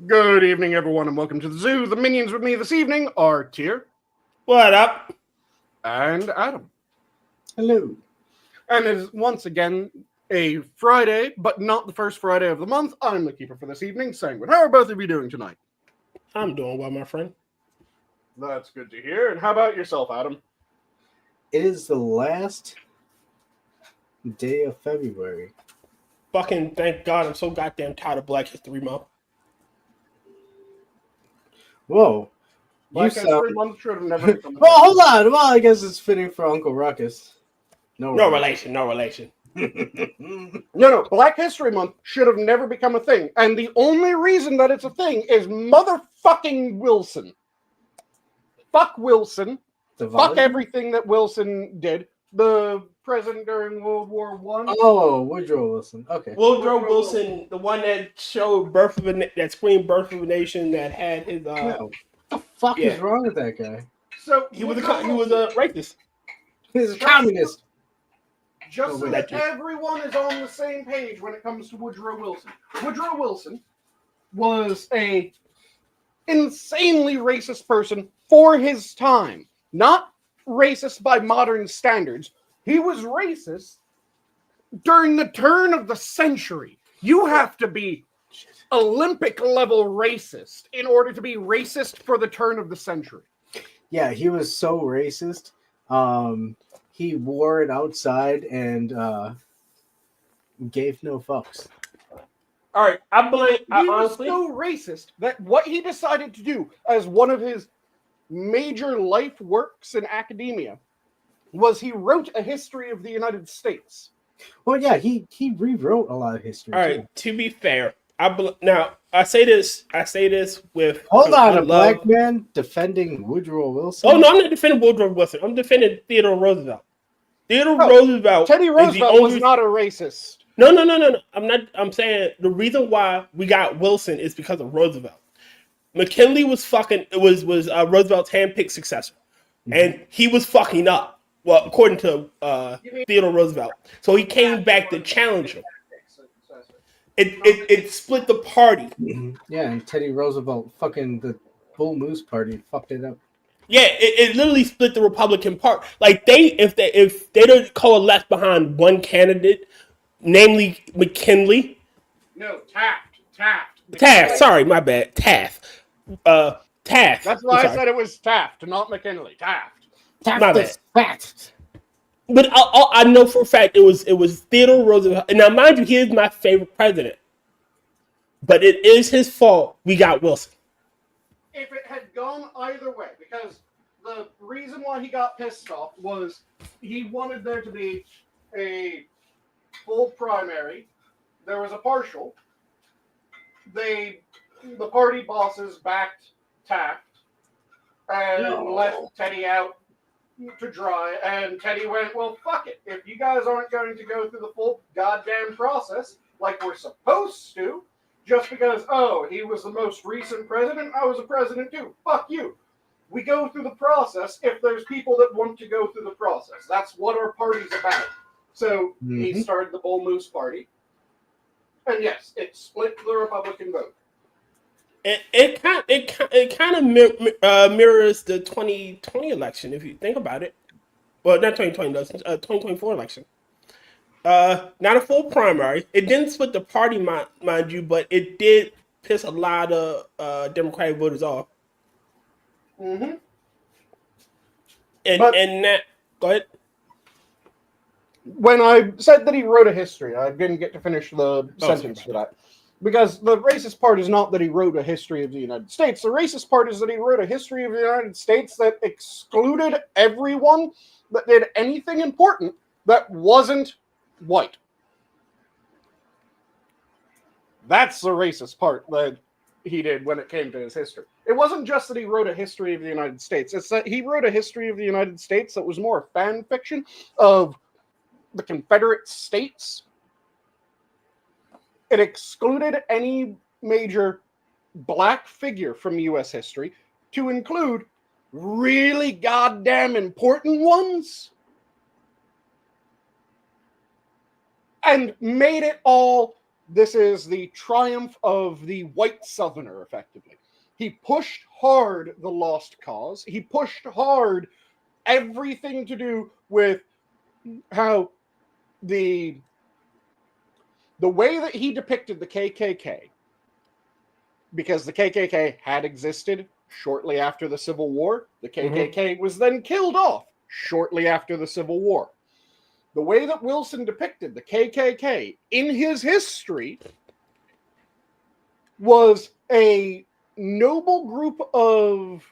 Good evening, everyone, and welcome to the zoo. The minions with me this evening are Tyr. What up? And Adam. Hello. And it is once again a Friday, but not the first Friday of the month. I'm the keeper for this evening, Sanguine. How are both of you doing tonight? I'm doing well, my friend. That's good to hear. And how about yourself, Adam? It is the last day of February. Fucking thank God, I'm so goddamn tired of Black History Month. Whoa. Black History Month should have never become. Well, hold on. Well, I guess it's fitting for Uncle Ruckus. No relation. No. Black History Month should have never become a thing. And the only reason that it's a thing is motherfucking Wilson. Fuck Wilson. Fuck everything that Wilson did. The president during World War I. Oh, Woodrow Wilson. Okay. Woodrow Wilson, the one that showed that screened Birth of a Nation, that had his What the fuck is wrong with that guy? So he was a racist. He's a communist. Just so that everyone is on the same page when it comes to Woodrow Wilson. Woodrow Wilson was a insanely racist person for his time. Not racist by modern standards. He was racist during the turn of the century. You have to be Olympic level racist in order to be racist for the turn of the century. Yeah, he was so racist. He wore it outside and gave no fucks. All right, I blame. He was so racist that what he decided to do as one of his major life works in academia was he wrote a history of the United States. Well, yeah, he rewrote a lot of history. All right, to be fair, now I say this with hold on, a black man defending Woodrow Wilson. Oh no, I'm not defending Woodrow Wilson. I'm defending Theodore Roosevelt. Roosevelt. Teddy Roosevelt was not a racist. No. I'm not. I'm saying the reason why we got Wilson is because of Roosevelt. McKinley was Roosevelt's handpicked successor, and he was fucking up. Well, according to Theodore Roosevelt, so he came back to challenge him. It split the party. Yeah, and Teddy Roosevelt, fucking the Bull Moose Party, fucked it up. Yeah, it literally split the Republican Party. Like if they don't coalesce behind one candidate, namely McKinley. No, Taft. Sorry, my bad. Taft. Taft. That's why I said it was Taft, not McKinley. Taft. My bad. But I know for a fact it was Theodore Roosevelt. And now, mind you, he is my favorite president. But it is his fault we got Wilson. If it had gone either way, because the reason why he got pissed off was he wanted there to be a full primary. There was a partial. The party bosses backed Taft and left Teddy out to dry, and Teddy went, well, fuck it. If you guys aren't going to go through the full goddamn process like we're supposed to, just because, he was the most recent president, I was a president too. Fuck you. We go through the process if there's people that want to go through the process. That's what our party's about. So he started the Bull Moose Party. And yes, it split the Republican vote. It kind of mirrors the 2020 election, if you think about it. Well, not 2020, 2024 election. Not a full primary. It didn't split the party, mind you, but it did piss a lot of Democratic voters off. Mm-hmm. And that, go ahead. When I said that he wrote a history, I didn't get to finish the sentence for that. Because the racist part is not that he wrote a history of the United States. The racist part is that he wrote a history of the United States that excluded everyone that did anything important that wasn't white. That's the racist part that he did when it came to his history. It wasn't just that he wrote a history of the United States. It's that he wrote a history of the United States that was more fan fiction of the Confederate States. It excluded any major black figure from U.S. history to include really goddamn important ones and made it all this is the triumph of the white Southerner, effectively. He pushed hard the Lost Cause. He pushed hard everything to do with how the way that he depicted the KKK, because the KKK had existed shortly after the Civil War. The KKK was then killed off shortly after the Civil War. The way that Wilson depicted the KKK in his history was a noble group of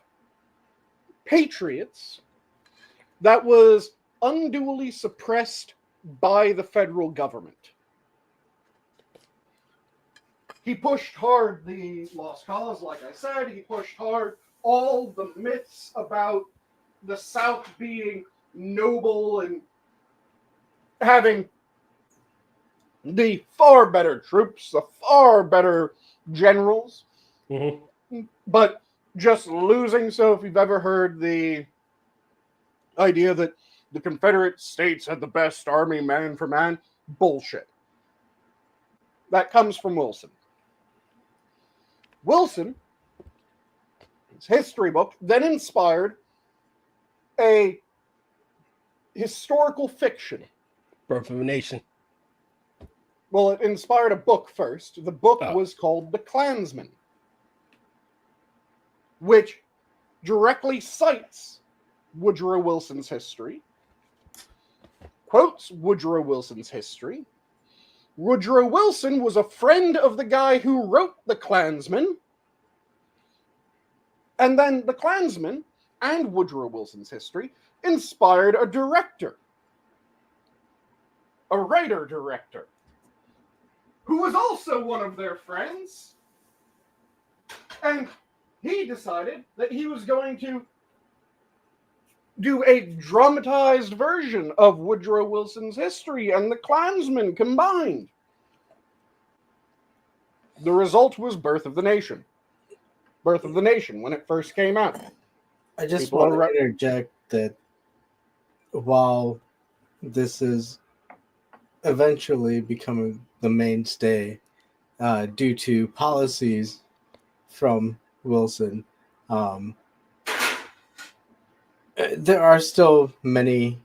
patriots that was unduly suppressed by the federal government. He pushed hard the Lost Cause, like I said. He pushed hard all the myths about the South being noble and having the far better troops, the far better generals, but just losing. So if you've ever heard the idea that the Confederate States had the best army man for man, bullshit. That comes from Wilson. Wilson, his history book, then inspired a historical fiction. Birth of a Nation. Well, it inspired a book first. The book was called The Klansman, which directly cites Woodrow Wilson's history, quotes Woodrow Wilson's history. Woodrow Wilson was a friend of the guy who wrote The Klansman, and then The Klansman and Woodrow Wilson's history inspired a director, a writer-director, who was also one of their friends, and he decided that he was going to do a dramatized version of Woodrow Wilson's history and The Klansman combined. The result was Birth of the Nation. Birth of the Nation, when it first came out. I just want to interject that while this is eventually becoming the mainstay due to policies from Wilson, there are still many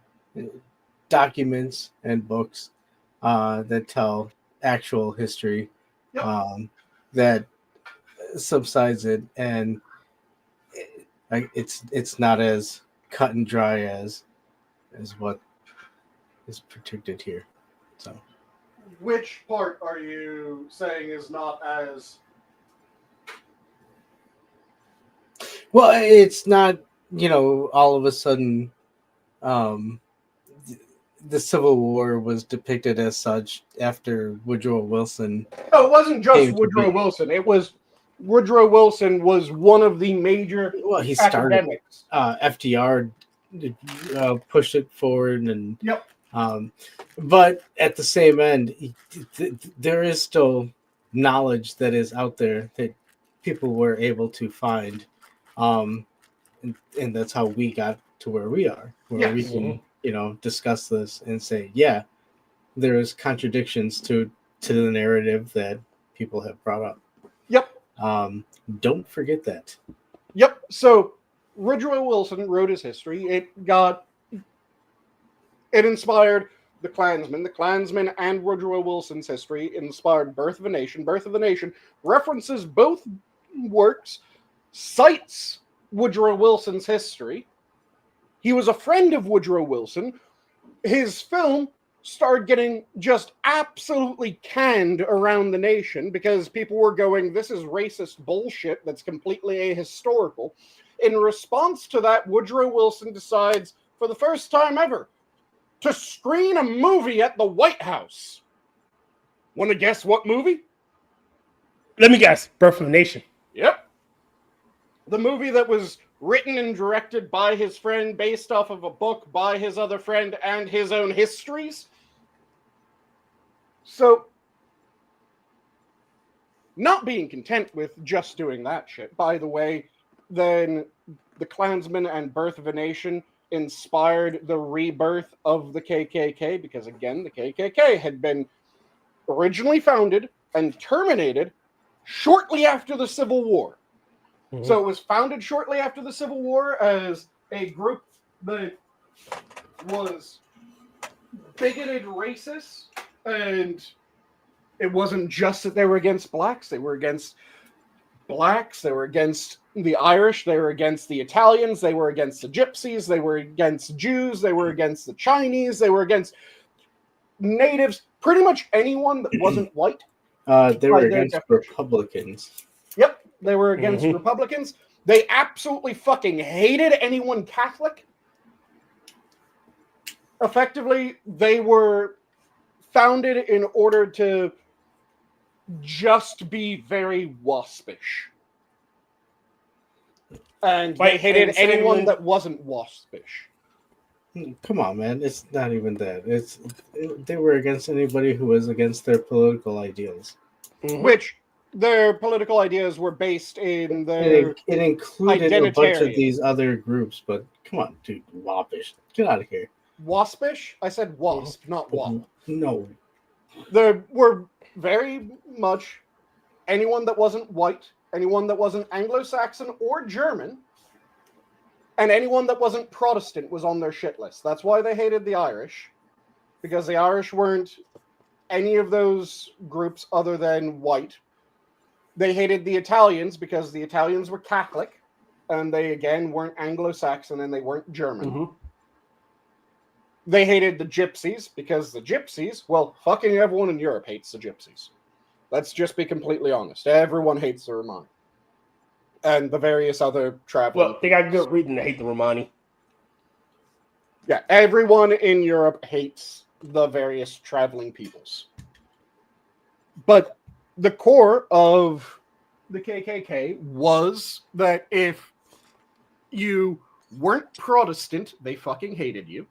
documents and books that tell actual history that subsides it, and it's not as cut and dry as what is predicted here. So, which part are you saying is not as? Well, it's not, all of a sudden the Civil War was depicted as such after Woodrow Wilson. No, it wasn't just Woodrow Wilson. It was Woodrow Wilson was one of the major he started academics. FDR pushed it forward, and yep. But at the same end, there is still knowledge that is out there that people were able to find, and that's how we got to where we are, where we can discuss this and say, yeah, there is contradictions to the narrative that people have brought up. Yep. Don't forget that. Yep. So Woodrow Wilson wrote his history. It inspired The Klansman. The Klansman and Woodrow Wilson's history inspired Birth of a Nation. Birth of a Nation references both works, cites Woodrow Wilson's history. He was a friend of Woodrow Wilson. His film started getting just absolutely canned around the nation because people were going, this is racist bullshit that's completely ahistorical. In response to that, Woodrow Wilson decides, for the first time ever, to screen a movie at the White House. Want to guess what movie? Let me guess. Birth of a Nation. Yep. The movie that was written and directed by his friend, based off of a book by his other friend and his own histories. So, not being content with just doing that shit, by the way, then The Klansman and Birth of a Nation inspired the rebirth of the KKK, because again, the KKK had been originally founded and terminated shortly after the Civil War. Mhm. So it was founded shortly after the Civil War as a group that was bigoted racist, and it wasn't just that they were against blacks, they were against blacks, they were against the Irish, they were against the Italians, they were against the Gypsies, they were against Jews, they were against the Chinese, they were against natives, pretty much anyone that wasn't white. They were By their against definition. Republicans. Yep, they were against Mhm. Republicans. They absolutely fucking hated anyone Catholic. Effectively, they were founded in order to just be very waspish. And they Like, hated and anyone Sanguine- that wasn't waspish. Come on, man. It's not even that. They were against anybody who was against their political ideals. Mhm. Which their political ideas were based in And their it included a bunch of identitarian. these other groups, but come on, dude, woppish. Get out of here. waspish. I said wasp, not wop. No. There were very much anyone that wasn't white, anyone that wasn't Anglo-Saxon or German, and anyone that wasn't Protestant was on their shit list. That's why they hated the Irish, because the Irish weren't any of those groups other than white. They hated the Italians because the Italians were Catholic, and they again weren't Anglo-Saxon and they weren't German. Mhm. They hated the Gypsies because the Gypsies, well, fucking everyone in Europe hates the Gypsies. Let's just be completely honest. Everyone hates the Romani. And the various other traveling. Well, they got good reason to hate the Romani. Yeah, everyone in Europe hates the various traveling peoples. But the core of the KKK was that if you weren't Protestant, they fucking hated you.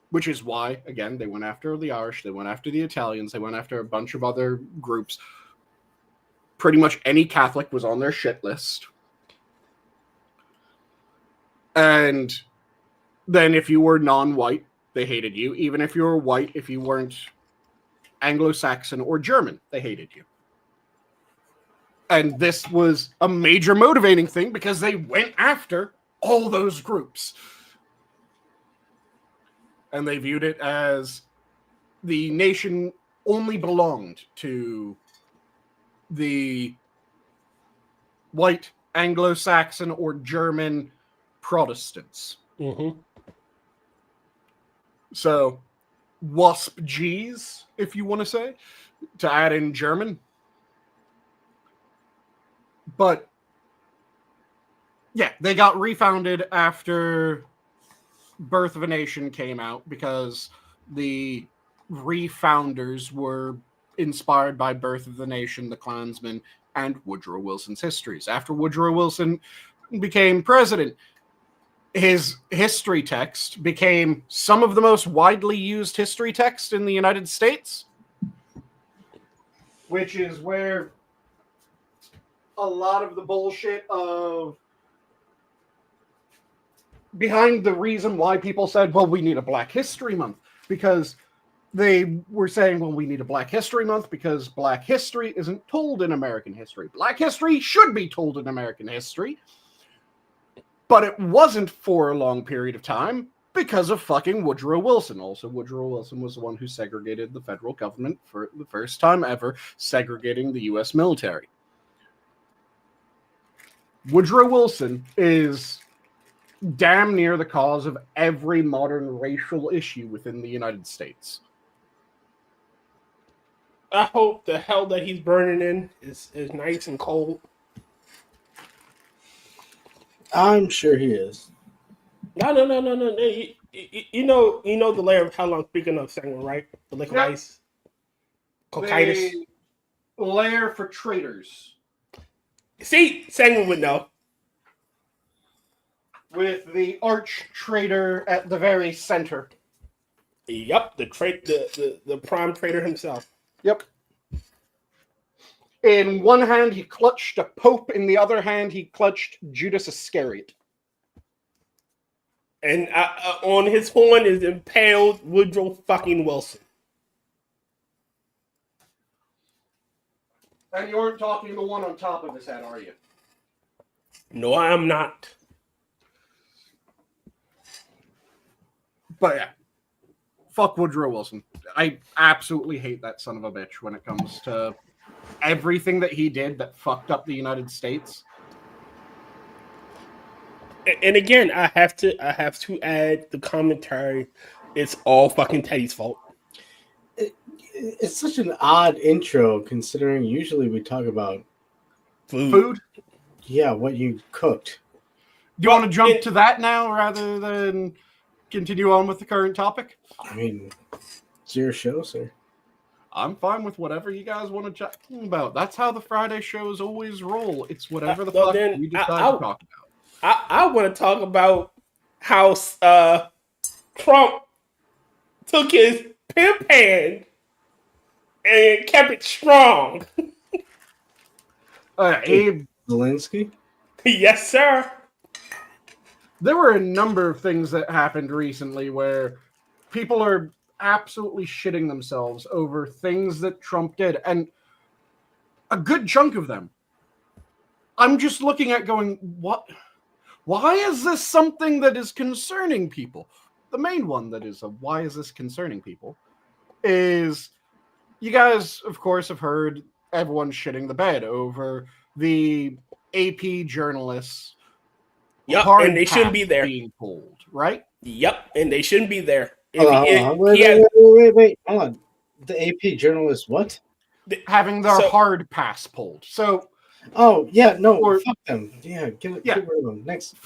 Which is why, again, they went after the Irish, they went after the Italians, they went after a bunch of other groups. Pretty much any Catholic was on their shit list. And then if you were non-white, they hated you. Even if you were white, if you weren't Anglo-Saxon or German, they hated you. And this was a major motivating thing because they went after all those groups. And they viewed it as the nation only belonged to the white Anglo-Saxon or German Protestants. Mm-hmm. So, WASP Gs, if you want to say, to add in German. But, yeah, they got refounded after Birth of a Nation came out because the refounders were inspired by Birth of the Nation, The Klansman, and Woodrow Wilson's histories. After Woodrow Wilson became president, his history text became some of the most widely used history text in the United States, which is where a lot of the bullshit of behind the reason why people said, well, we need a Black History Month, because they were saying, well, we need a Black History Month because Black history isn't told in American history. Black history should be told in American history. But it wasn't for a long period of time because of fucking Woodrow Wilson. Also, Woodrow Wilson was the one who segregated the federal government for the first time ever, segregating the U.S. military. Woodrow Wilson is damn near the cause of every modern racial issue within the United States. I hope the hell that he's burning in is nice and cold. I'm sure he is. No. You know the layer of hell I'm speaking of, Sanguine, right? The liquid Yep. ice. Cocytus. The lair for traitors. See, Sanguine would know. With the arch traitor at the very center. Yep, the prime traitor himself. Yep. In one hand, he clutched a pope. In the other hand, he clutched Judas Iscariot. And on his horn is impaled Woodrow fucking Wilson. And you aren't talking the one on top of his head, are you? No, I am not. But yeah. Fuck Woodrow Wilson. I absolutely hate that son of a bitch when it comes to everything that he did that fucked up the United States. And again, I have to add the commentary. It's all fucking Teddy's fault. It's such an odd intro considering usually we talk about Food? Yeah, what you cooked. Do you want to jump to that now rather than continue on with the current topic? I mean, it's your show, sir. I'm fine with whatever you guys want to chat about. That's how the Friday shows always roll. It's whatever the fuck we decide to talk about. I want to talk about how Trump took his pimp hand and kept it strong. Abe Zelensky? Yes, sir. There were a number of things that happened recently where people are absolutely shitting themselves over things that Trump did. And a good chunk of them, I'm just looking at going, what? Why is this something that is concerning people? The main one that is why is this concerning people is you guys, of course, have heard everyone shitting the bed over the AP journalists. Yep, and they shouldn't be there. Being pulled, right? Yep, and they shouldn't be there. Wait, hold on. The AP journalists, what? Having their hard pass pulled. So, fuck them. Yeah, get rid of them. Next.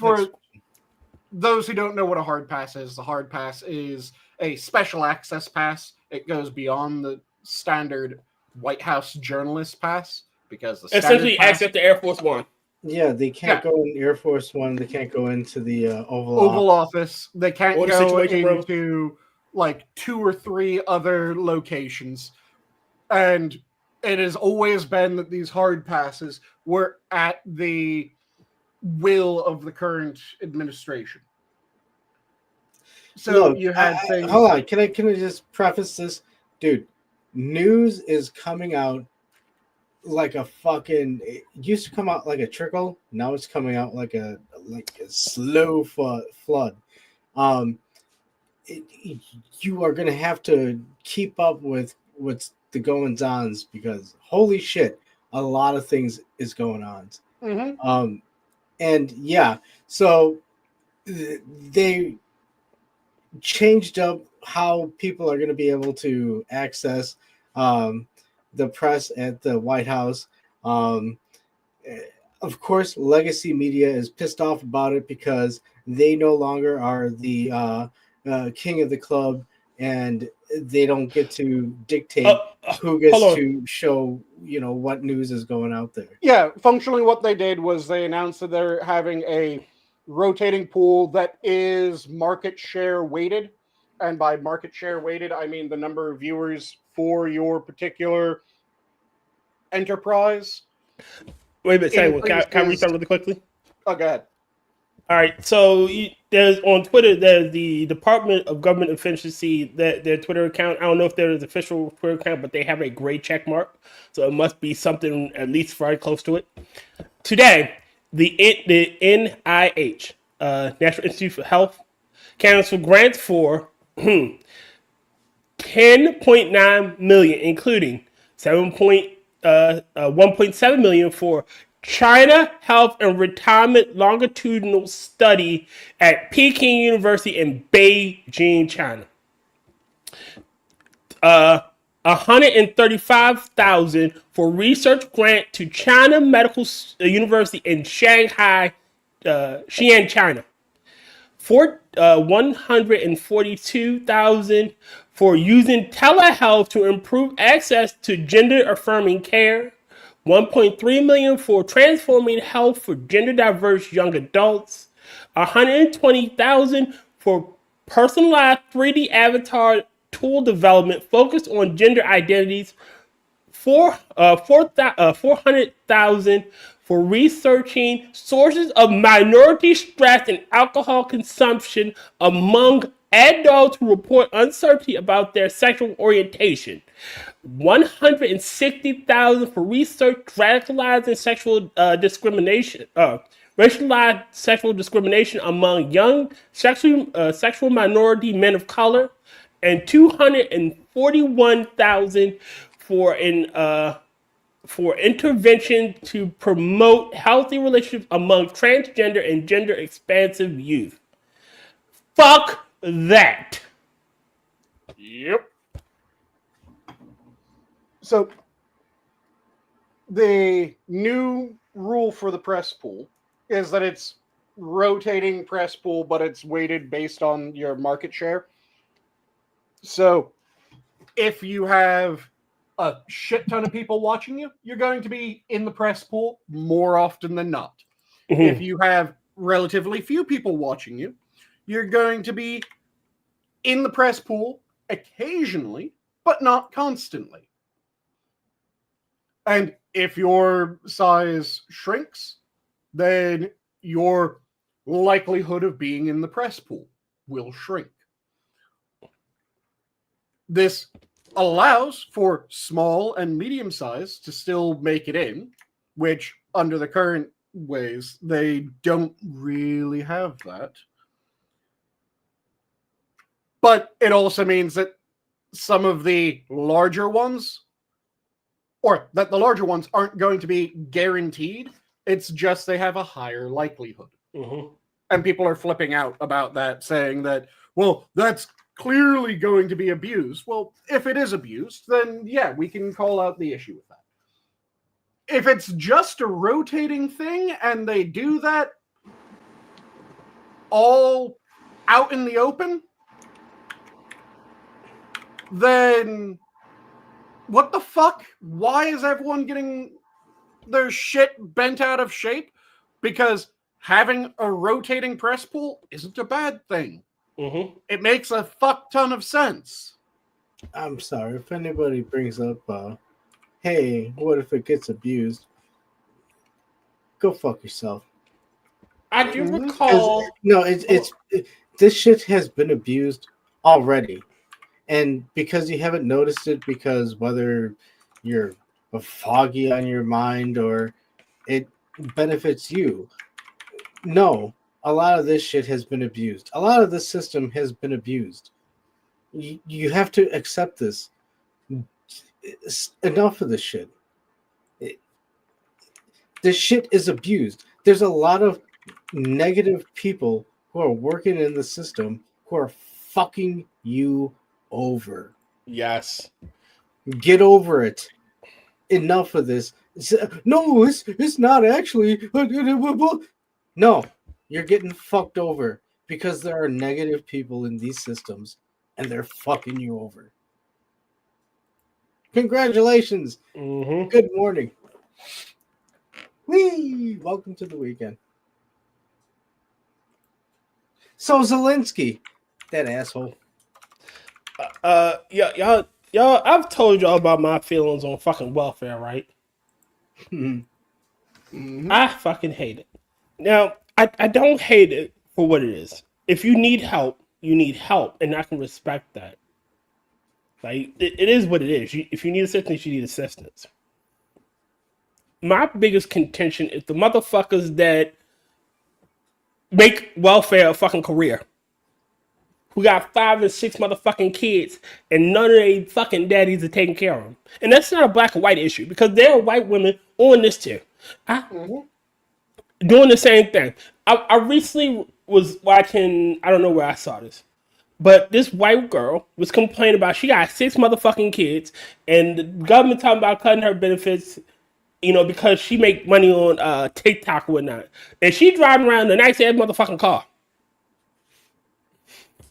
Those who don't know what a hard pass is, the hard pass is a special access pass. It goes beyond the standard White House journalist pass because the essentially access to Air Force One. Yeah, they can't go in Air Force One. They can't go into the Oval Office. They can't go into like 2 or 3 other locations. And it has always been that these hard passes were at the will of the current administration. So you had things. Hold on, can I just preface this, dude? News is coming out like a fucking. It used to come out like a trickle. Now it's coming out like a slow flood. You are gonna have to keep up with what's the goings-ons because holy shit, a lot of things is going on. Mm-hmm. And yeah, so they changed up how people are going to be able to access the press at the White House. Of course, legacy media is pissed off about it because they no longer are the king of the club and they don't get to dictate who gets to show, what news is going out there. Yeah, functionally what they did was they announced that they're having a rotating pool that is market share weighted. And by market share weighted, I mean the number of viewers for your particular enterprise. Wait a minute, can I read something really quickly? Oh, go ahead. All right, so there's on Twitter, there's the Department of Government Efficiency, their Twitter account. I don't know if there's an official Twitter account, but they have a gray check mark, so it must be something at least very close to it. Today, the NIH, National Institute for Health, canceled grants for 10.9 million, including 1.7 million for China Health and Retirement Longitudinal Study at Peking University in Beijing, China. 135,000 for research grant to China Medical University in Shanghai, Xi'an, China. 142,000 for using telehealth to improve access to gender-affirming care. 1.3 million for transforming health for gender-diverse young adults. 120,000 for personalized 3D avatar tool development focused on gender identities. 400,000 for researching sources of minority stress and alcohol consumption among adults who report uncertainty about their sexual orientation. 160,000 for research radicalizing sexual discrimination, racialized sexual discrimination among young sexual minority men of color, and 241,000 for intervention to promote healthy relationships among transgender and gender expansive youth. Fuck that. Yep. So, the new rule for the press pool is that it's rotating press pool, but it's weighted based on your market share. So, if you have a shit ton of people watching you, you're going to be in the press pool more often than not. Mm-hmm. If you have relatively few people watching you, you're going to be in the press pool occasionally, but not constantly. And if your size shrinks, then your likelihood of being in the press pool will shrink. This allows for small and medium size to still make it in, which under the current ways, they don't really have that. But it also means that some of the larger ones, or that the larger ones aren't going to be guaranteed. It's just they have a higher likelihood. Mm-hmm. And people are flipping out about that, saying that, well, that's clearly going to be abused. Well, if it is abused, then yeah, we can call out the issue with that. If it's just a rotating thing and they do that all out in the open, then what the fuck? Why is everyone getting their shit bent out of shape? Because having a rotating press pool isn't a bad thing. Mm-hmm. It makes a fuck ton of sense. I'm sorry if anybody brings up, hey, what if it gets abused? Go fuck yourself. I do recall. No, this shit has been abused already. And because you haven't noticed it, because whether you're foggy on your mind or it benefits you, no, a lot of this shit has been abused. A lot of this system has been abused. You have to accept this. It's enough of this shit. This shit is abused. There's a lot of negative people who are working in the system who are fucking you over. Yes. Get over it. Enough of this. No, it's not actually. No, you're getting fucked over because there are negative people in these systems and they're fucking you over. Congratulations. Mm-hmm. Good morning. Whee! Welcome to the weekend. So Zelensky, that asshole. Y'all, I've told y'all about my feelings on fucking welfare, right? Mm-hmm. I fucking hate it. Now, I don't hate it for what it is. If you need help, you need help, and I can respect that. Like, it is what it is. If you need assistance, you need assistance. My biggest contention is the motherfuckers that make welfare a fucking career. Who got 5 and 6 motherfucking kids, and none of their fucking daddies are taking care of them. And that's not a black or white issue, because there are white women on this too. Doing the same thing. I recently was watching, I don't know where I saw this, but this white girl was complaining about she got 6 motherfucking kids, and the government talking about cutting her benefits, because she make money on TikTok or whatnot. And she driving around in a nice ass motherfucking car.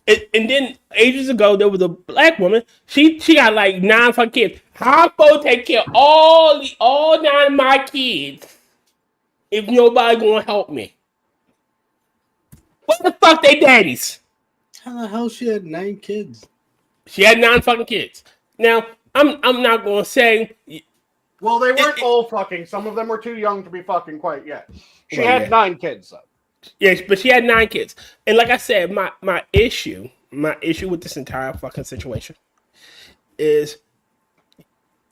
And then ages ago, there was a black woman. She got like 9 fucking kids. How I'm supposed to take care of all 9 of my kids if nobody gonna help me? What the fuck they daddies? How the hell she had 9 kids? She had 9 fucking kids. Now, I'm not gonna say. Well, they weren't all fucking. Some of them were too young to be fucking quite yet. She Well, had yeah. 9 kids, though. Yes, but she had 9 kids. And like I said, my issue my issue with this entire fucking situation is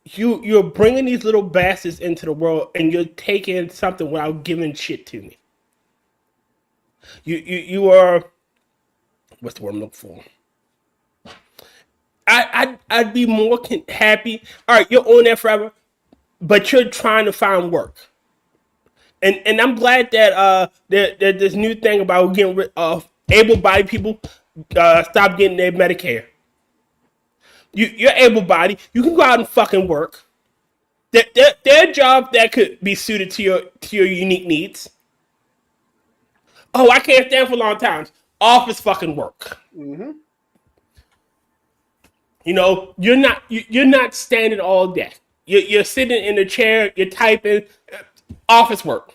you're bringing these little bastards into the world and you're taking something without giving shit to me. You are, what's the word I'm looking for? I'd be more happy. All right, you're on there forever, but you're trying to find work. And I'm glad that this new thing about getting rid of able-bodied people stop getting their Medicare. You're able-bodied. You can go out and fucking work. There are jobs that could be suited to your unique needs. Oh, I can't stand for long times. Office fucking work. Mm-hmm. You know, you're not standing all day. You're sitting in a chair. You're typing. Office work.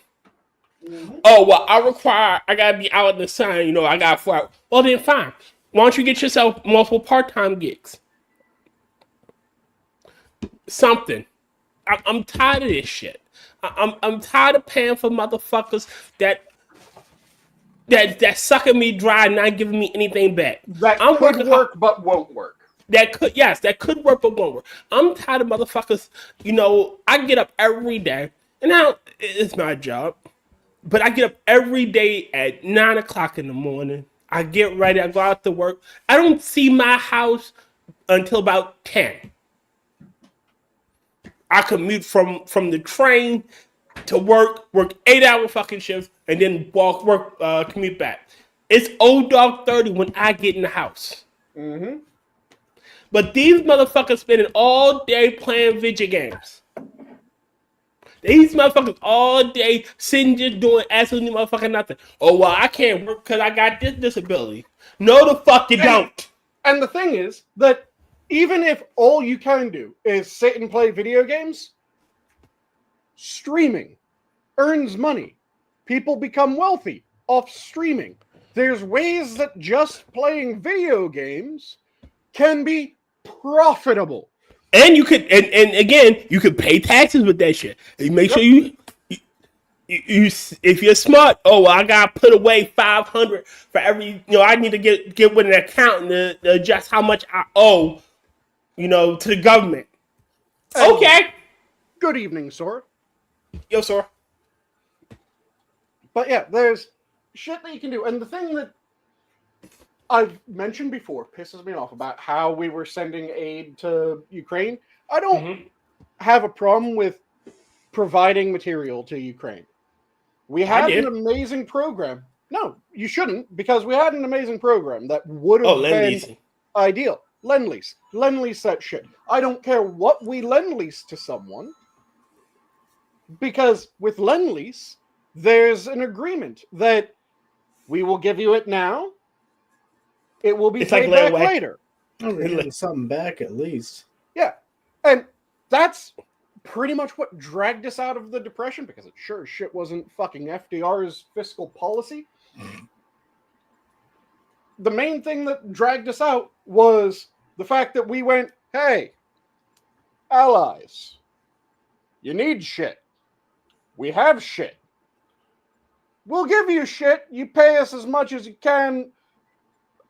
Mm-hmm. Oh well, I gotta be out in the sun. You know, I got 4 hours. Well then, fine. Why don't you get yourself multiple part-time gigs? Something. I'm tired of this shit. I'm tired of paying for motherfuckers that sucking me dry and not giving me anything back. That I'm could work, but won't work. That could work, but won't work. I'm tired of motherfuckers. You know, I get up every day, and now it's my job, but I get up every day at 9 o'clock in the morning. I get ready. I go out to work. I don't see my house until about 10. I commute from the train to work 8-hour fucking shifts, and then commute back. It's old dog 30 when I get in the house. Mm-hmm. But these motherfuckers spending all day playing video games. These motherfuckers all day sitting just doing absolutely motherfucking nothing. Oh, well, I can't work because I got this disability. No, the fuck you don't. And the thing is that even if all you can do is sit and play video games, streaming earns money. People become wealthy off streaming. There's ways that just playing video games can be profitable. And you could, and again, you could pay taxes with that shit. You make sure you if you're smart. Oh, well, I gotta put away $500 for every. You know, I need to get with an accountant to adjust how much I owe. You know, to the government. And okay. Good evening, sir. Yo, sir. But yeah, there's shit that you can do, and the thing that I've mentioned before pisses me off about how we were sending aid to Ukraine. I don't have a problem with providing material to Ukraine. We had an amazing program. No, you shouldn't, because we had an amazing program that would have been ideal. Lend-lease. Lend-lease that shit. I don't care what we lend-lease to someone, because with lend-lease, there's an agreement that we will give you it now. It will be paid back later. Oh, we're getting something back at least. Yeah. And that's pretty much what dragged us out of the Depression, because it sure as shit wasn't fucking FDR's fiscal policy. The main thing that dragged us out was the fact that we went, hey, allies, you need shit. We have shit. We'll give you shit. You pay us as much as you can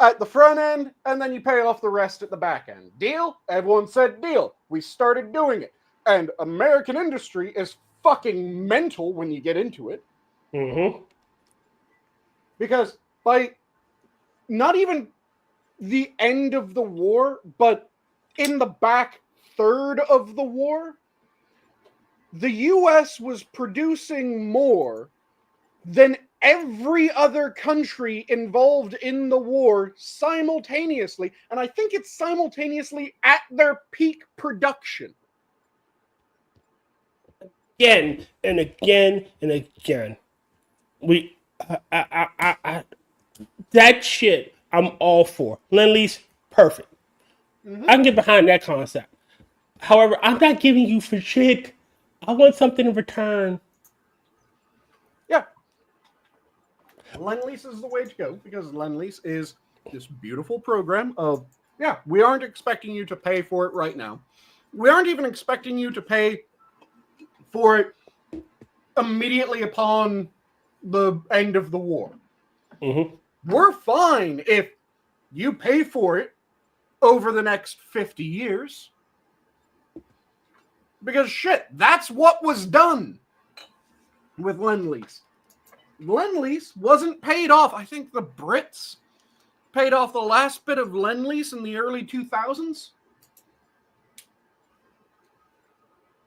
at the front end, and then you pay off the rest at the back end. Deal? Everyone said deal. We started doing it. And American industry is fucking mental when you get into it. Mm-hmm. Because by not even the end of the war, but in the back third of the war, the US was producing more than every other country involved in the war simultaneously, and I think it's simultaneously at their peak production. Again and again and again. That shit I'm all for. Lend-lease, perfect. I can get behind that concept. However, I'm not giving you for shit. I want something in return. Yeah. Lend-lease is the way to go, because Lend-lease is this beautiful program of, yeah, we aren't expecting you to pay for it right now. We aren't even expecting you to pay for it immediately upon the end of the war. Mm-hmm. We're fine if You pay for it over the next 50 years. Because shit, that's what was done with Lend-Lease. Lend-Lease wasn't paid off. I think the Brits paid off the last bit of Lend-Lease in the early 2000s.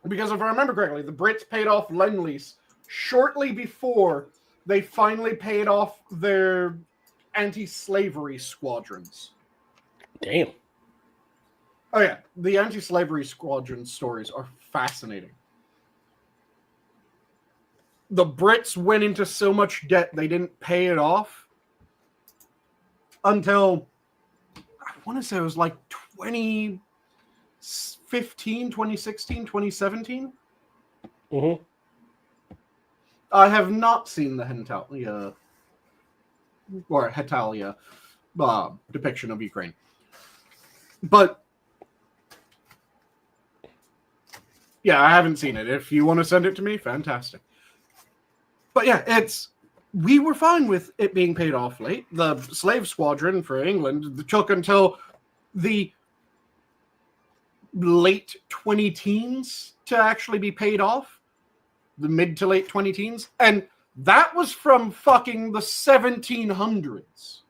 Because if I remember correctly, the Brits paid off Lend-Lease shortly before they finally paid off their anti-slavery squadrons. Damn. Oh yeah, the anti-slavery squadron stories are fascinating. The Brits went into so much debt they didn't pay it off until, I want to say it was like 2015, 2016, 2017. Mm-hmm. I have not seen the Hetalia depiction of Ukraine. But yeah, I haven't seen it. If you want to send it to me, fantastic. But yeah, we were fine with it being paid off late. The slave squadron for England took until the late 20-teens to actually be paid off. The mid to late 20-teens. And that was from fucking the 1700s.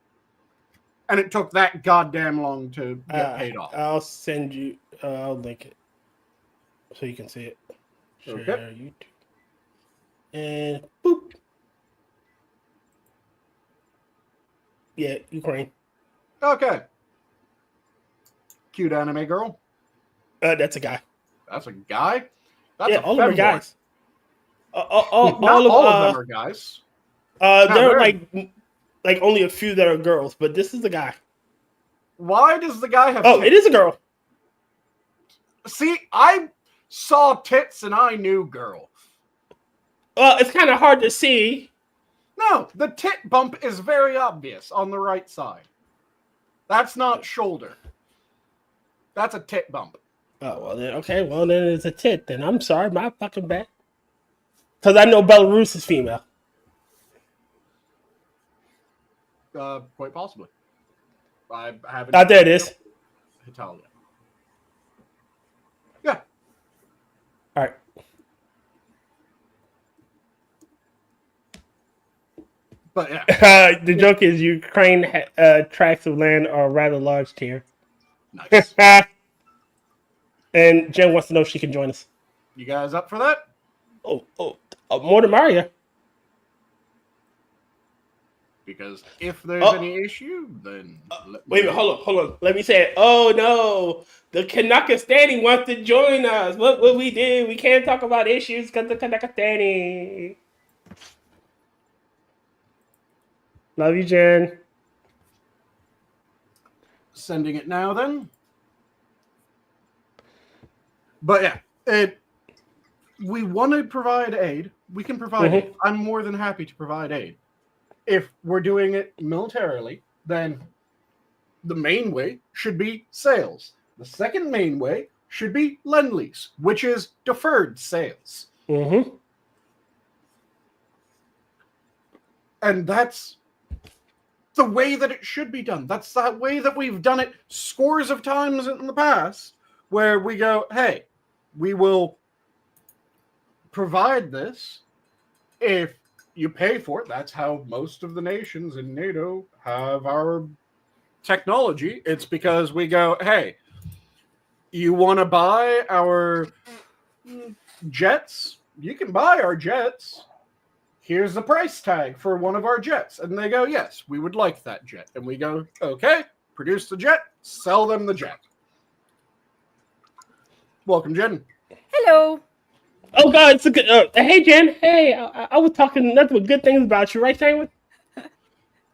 And it took that goddamn long to get paid off. I'll send you, I'll link it so you can see it. Share Okay. YouTube. And boop. Yeah, Ukraine. Okay. Cute anime girl. That's a guy. That's a guy? That's yeah, a all of them are femboy. guys. Not all of them are guys. There they're- are like only a few that are girls, but this is the guy. Why does the guy have Oh, tits? it is a girl. See, I saw tits and I knew girl. Well, it's kind of hard to see. No, the tit bump is very obvious on the right side. That's not shoulder. That's a tit bump. Oh, well then, okay, well then it's a tit. Then I'm sorry, my fucking bad. Because I know Belarus is female. Quite possibly. I haven't. There it is. Italia. Yeah. All right. But yeah. The joke is Ukraine tracts of land are rather large tier. Nice. And Jen wants to know if she can join us. You guys up for that? More than Mario. Because if there's any issue, then Wait a minute, hold on. Let me say it. Oh no, the Kanakastani wants to join us. What we do? We can't talk about issues because the Kanakastani. Love you, Jen. Sending it now, then. But yeah, we want to provide aid. We can provide aid. I'm more than happy to provide aid. If we're doing it militarily, then the main way should be sales. The second main way should be Lend-Lease, which is deferred sales. Mm-hmm. And that's the way that it should be done. That's the way that we've done it scores of times in the past, where we go, hey, we will provide this if you pay for it. That's how most of the nations in NATO have our technology. It's because we go, hey, you want to buy our jets? You can buy our jets. Here's the price tag for one of our jets. And they go, yes, we would like that jet. And we go, okay, produce the jet, sell them the jet. Welcome, Jen. Hello. Oh God, it's a good. Hey, Jen. Hey, I was talking nothing but good things about you, right, Sanguine?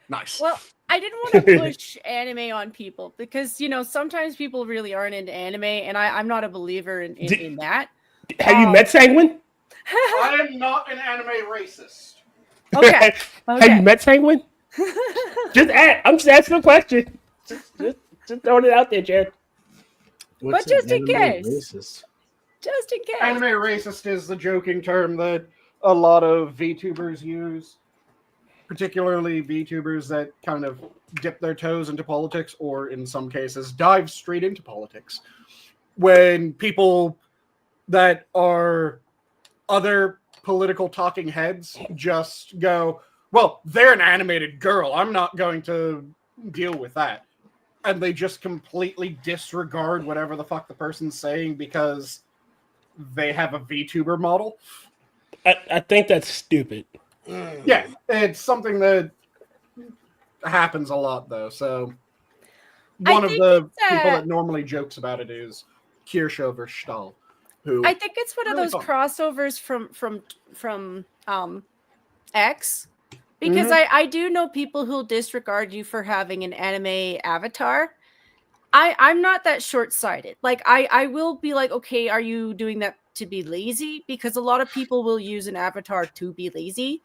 Nice. Well, I didn't want to push anime on people because, sometimes people really aren't into anime, and I'm not a believer in that. Have you met Sanguine? I am not an anime racist. Okay. Have you met Sanguine? I'm just asking a question. Just throwing it out there, Jen. What's But just an in anime case. racist? Just in case. Anime racist is the joking term that a lot of VTubers use. particularly VTubers that kind of dip their toes into politics, or in some cases dive straight into politics. When people that are other political talking heads just go, well, they're an animated girl, I'm not going to deal with that. And they just completely disregard whatever the fuck the person's saying because they have a VTuber model. I think that's stupid. Yeah, it's something that happens a lot, though. So one of the people that normally jokes about it is Kirchhofer Stahl, who I think it's one of really those fun. crossovers from X, because I do know people who'll disregard you for having an anime avatar. I'm not that short-sighted. Like I will be like, okay, are you doing that to be lazy? Because a lot of people will use an avatar to be lazy.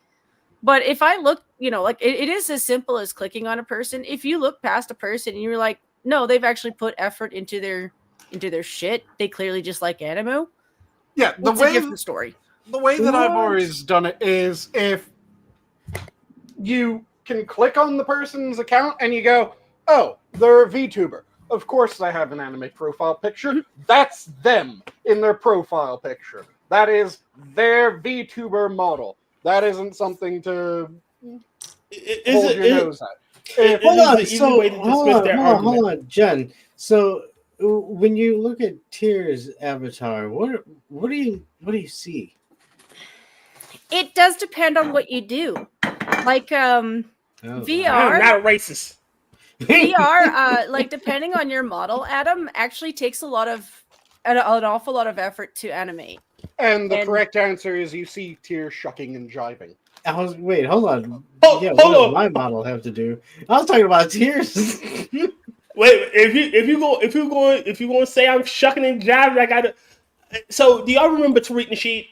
But if I look, like it is as simple as clicking on a person. If you look past a person and you're like, no, they've actually put effort into their shit. They clearly just like anime. Yeah, It's a different story. The way that I've always done it is if you can click on the person's account and you go, oh, they're a VTuber. Of course they have an anime profile picture. That's them in their profile picture. That is their VTuber model. That isn't something to hold your nose at. Hold on, Jen. So when you look at Tyr's avatar, what do you see? It does depend on what you do. Like VR. I'm not racist. VR, like depending on your model, Adam, actually takes an awful lot of effort to animate. And the correct answer is you see Tyr shucking and jiving. Wait, hold on. What does my model have to do? I was talking about Tyr's. Wait, if you going to say I'm shucking and jiving, I gotta. So do y'all remember Tariq Nasheed?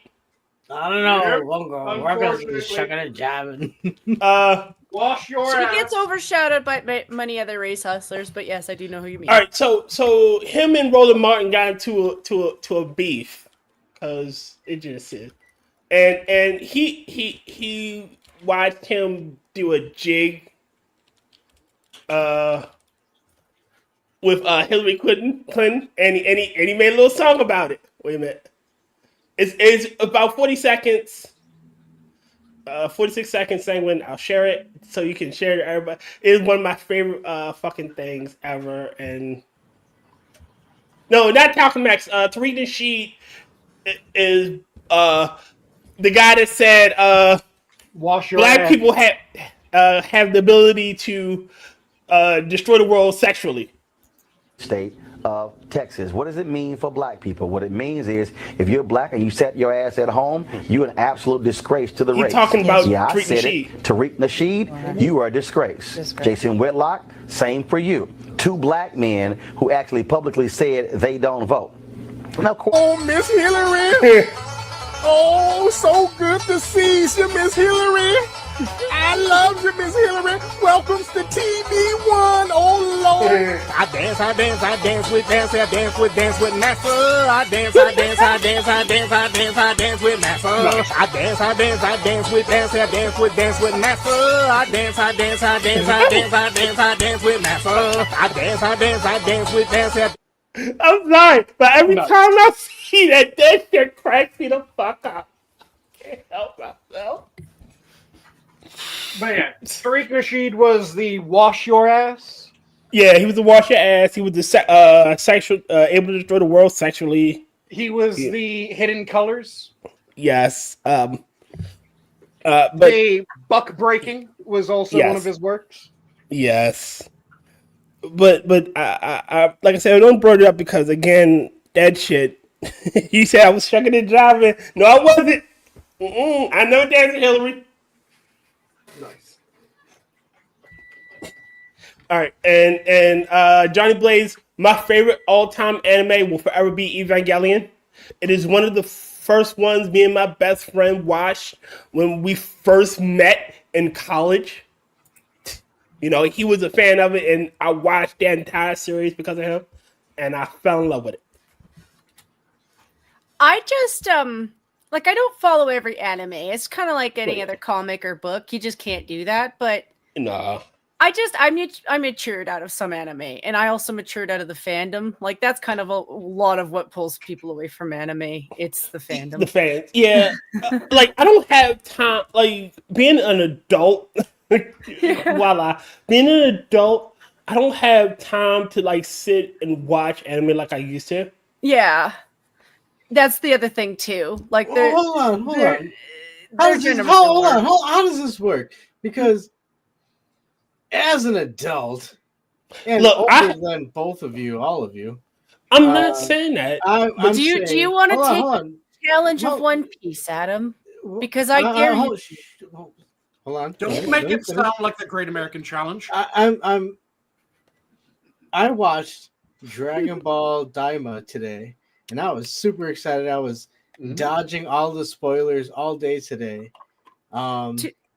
I don't know. One girl, workers just shucking and jiving. Wash your She ass. gets overshadowed by many other race hustlers, but yes, I do know who you mean. All right, so him and Roland Martin got into a beef because it just is, and he watched him do a jig, with Hillary Clinton, and he made a little song about it. Wait a minute, it's about 40 seconds. 46 seconds, Sanguine. I'll share it so you can share it to everybody. It is one of my favorite fucking things ever. And no, not Talcum X. Tariq Nasheed is the guy that said Wash your black ass. people have the ability to destroy the world sexually. State of Texas. What does it mean for black people? What it means is if you're black and you set your ass at home, you're an absolute disgrace to the race. He's talking about I Tariq said Nasheed. it. Tariq Nasheed, you are a disgrace. Jason Whitlock, same for you. Two black men who actually publicly said they don't vote. Now, oh, Miss Hillary. Oh, so good to see you, Miss Hillary. I love you, Miss Hillary. Welcome to TV1. Oh, Lord. I dance with Nancy. I dance with Massa. I dance with Massa. I dance with Nancy. I dance with Massa. I dance with Massa. I dance with Nancy. I'm sorry, but every time I see that shit cracks me the fuck up. I can't help myself. But yeah, Tariq Nasheed was the wash your ass. Yeah, he was the wash your ass. He was the sexual, able to destroy the world sexually. He was the hidden colors. Yes. But the buck breaking was also one of his works. Yes. But I like I said, I don't bring it up because again, that shit. You said I was shucking and driving. No, I wasn't. I know Dancing Hillary. Nice. All right, and Johnny Blaze, my favorite all-time anime will forever be Evangelion. It is one of the first ones me and my best friend watched when we first met in college. You know, he was a fan of it, and I watched the entire series because of him, and I fell in love with it. I just Like, I don't follow every anime. It's kind of like any Right. other comic or book. You just can't do that. But Nah. I matured out of some anime, and I also matured out of the fandom. Like, that's kind of a lot of what pulls people away from anime. It's the fandom. The fans. Yeah. Like, I don't have time. Like, being an adult, voila. Being an adult, I don't have time to, like, sit and watch anime like I used to. Yeah. That's the other thing, too. Like, Hold on. How does this work? Because as an adult, and Look, older than both of you, all of you, I'm not saying that. Do you want to take the challenge of One Piece, Adam? Because I dare you. Hold on. Don't make it sound like the Great American Challenge. I watched Dragon Ball Daima today, and I was super excited. I was dodging all the spoilers all day today.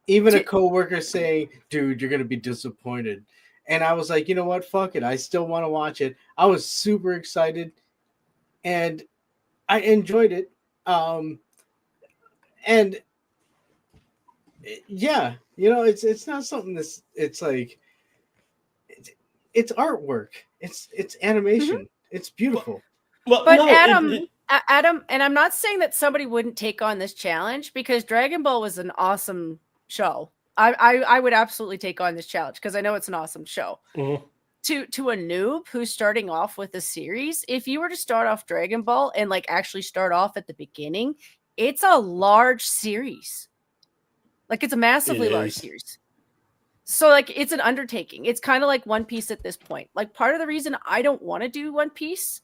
Even a coworker saying, "Dude, you're gonna be disappointed," and I was like, "You know what? Fuck it. I still want to watch it." I was super excited, and I enjoyed it. And yeah, you know, it's not something that's it's like it's artwork. It's animation. It's beautiful. Well, But no, Adam, and I'm not saying that somebody wouldn't take on this challenge, because Dragon Ball was an awesome show. I would absolutely take on this challenge because I know it's an awesome show. Mhm. To a noob who's starting off with a series, if you were to start off Dragon Ball and like actually start off at the beginning, it's a large series. Like, it's a massively large series. So, like, it's an undertaking. It's kind of like One Piece at this point. Like, part of the reason I don't want to do One Piece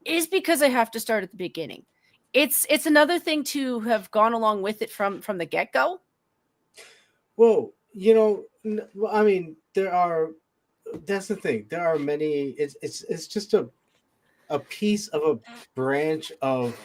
is because I have to start at the beginning. It's another thing to have gone along with it from the get-go. Well, you know, I mean, that's the thing. There are many. It's just a piece of a branch of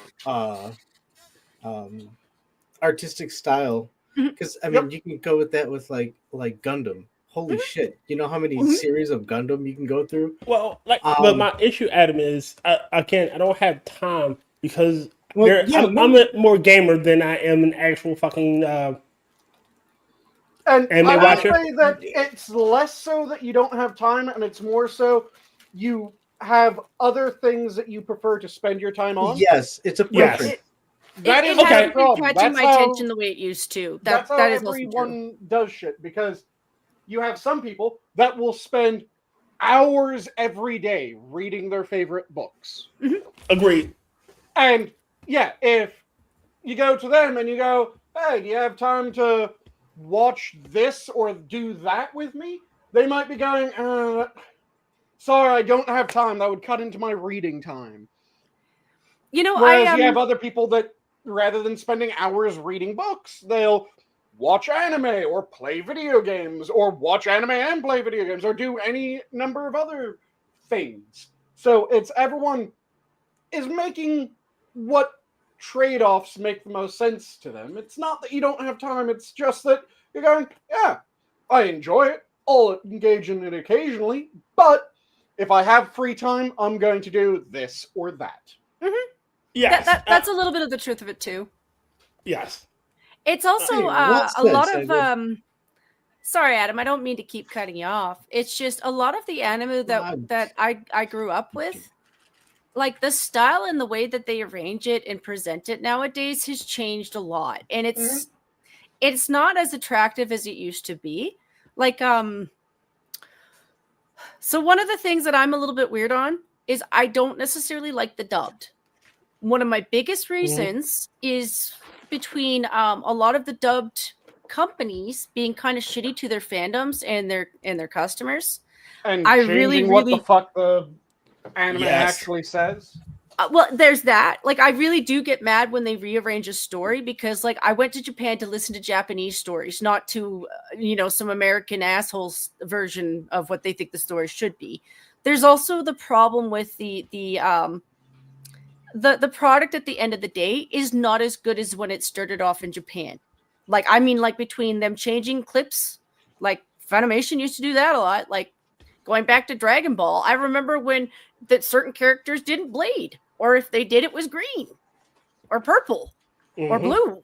artistic style. Because I mean, you can go with that with like Gundam. Holy shit! You know how many series of Gundam you can go through? Well, like, but my issue, Adam, is I don't have time because I'm a more gamer than I am an actual fucking And anime I would watcher. say that it's less so that you don't have time, and it's more so you have other things that you prefer to spend your time on. Yes, it's a preference. Yes. That is it okay. hasn't been Problem. catching That's my how- attention the way it used to. That's how That is also true. everyone does shit, because you have some people that will spend hours every day reading their favorite books. Agreed. And yeah, if you go to them and you go, "Hey, do you have time to watch this or do that with me?" They might be going, "Sorry, I don't have time. That would cut into my reading time." You know, Whereas you have other people that, rather than spending hours reading books, they'll watch anime or play video games, or watch anime and play video games, or do any number of other things. So it's everyone is making what trade-offs make the most sense to them. It's not that you don't have time, it's just that you're going, yeah, I enjoy it, I'll engage in it occasionally, but if I have free time, I'm going to do this or that. Yes. That's a little bit of the truth of it too. Yes. It's also well a said, lot of Sanguine. sorry, Adam, I don't mean to keep cutting you off. It's just a lot of the anime that I grew up with, like the style and the way that they arrange it and present it nowadays has changed a lot. And it's not as attractive as it used to be. Like, so one of the things that I'm a little bit weird on is I don't necessarily like the dubbed. One of my biggest reasons is between a lot of the dubbed companies being kind of shitty to their fandoms and their customers. And I changing really, what really the fuck the anime Yes. actually says. well, there's that. Like, I really do get mad when they rearrange a story, because like I went to Japan to listen to Japanese stories, not to some American assholes version of what they think the story should be. There's also the problem with the product at the end of the day is not as good as when it started off in Japan. Like, I mean, like, between them changing clips, like Funimation used to do that a lot. Like, going back to Dragon Ball, I remember when that certain characters didn't bleed, or if they did, it was green or purple. or blue.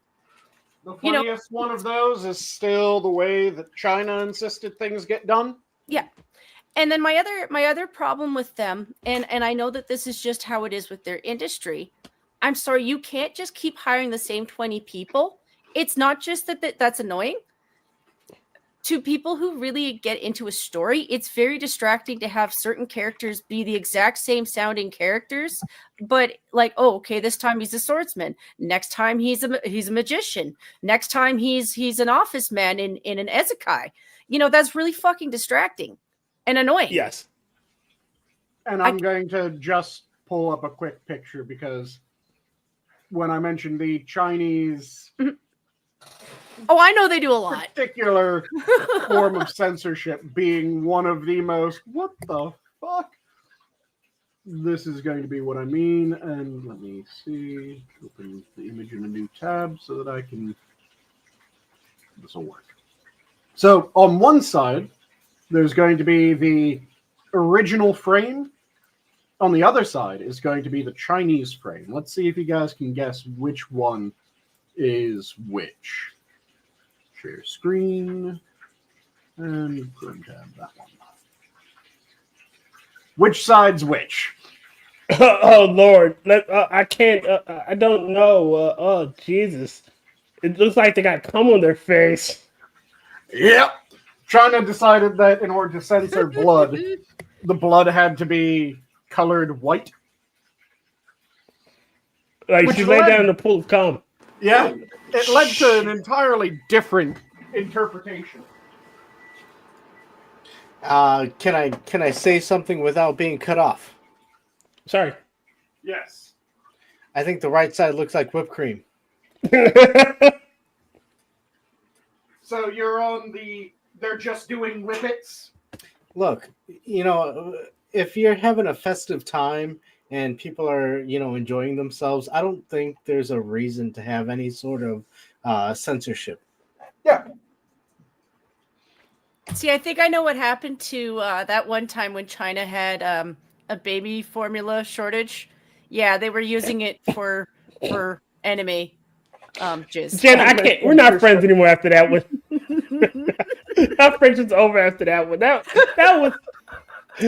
The You know- funniest one of those is still the way that China insisted things get done. Yeah. And then my other problem with them, and I know that this is just how it is with their industry. I'm sorry, you can't just keep hiring the same 20 people. It's not just that's annoying. To people who really get into a story, it's very distracting to have certain characters be the exact same sounding characters, but like, oh, okay, this time he's a swordsman. Next time he's a magician. Next time he's an office man in an isekai. You know, that's really fucking distracting and annoying. Yes. And I'm going to just pull up a quick picture because when I mentioned the Chinese Oh, I know they do a lot. particular form of censorship being one of the most, what the fuck? This is going to be what I mean. And let me see. Open the image in a new tab so that I can. This will work. So on one side, there's going to be the original frame. On the other side is going to be the Chinese frame. Let's see if you guys can guess which one is which. Share screen. And Chrome tab, that one. Which side's which? Oh Lord, I can't. I don't know. Oh Jesus, it looks like they got cum on their face. Yep. China decided that in order to censor blood, the blood had to be colored white. Like Which she laid led- down in the pool of cum. Yeah. It led to an entirely different interpretation. Can I say something without being cut off? Sorry. Yes. I think the right side looks like whipped cream. So you're on the they're just doing whippets. Look, you know, if you're having a festive time and people are, you know, enjoying themselves, I don't think there's a reason to have any sort of censorship. Yeah. See, I think I know what happened to that one time when China had a baby formula shortage. Yeah, they were using it for anime jizz. Jen, I can't. We're not friends anymore after that one. Our friendship's over after that one. That was.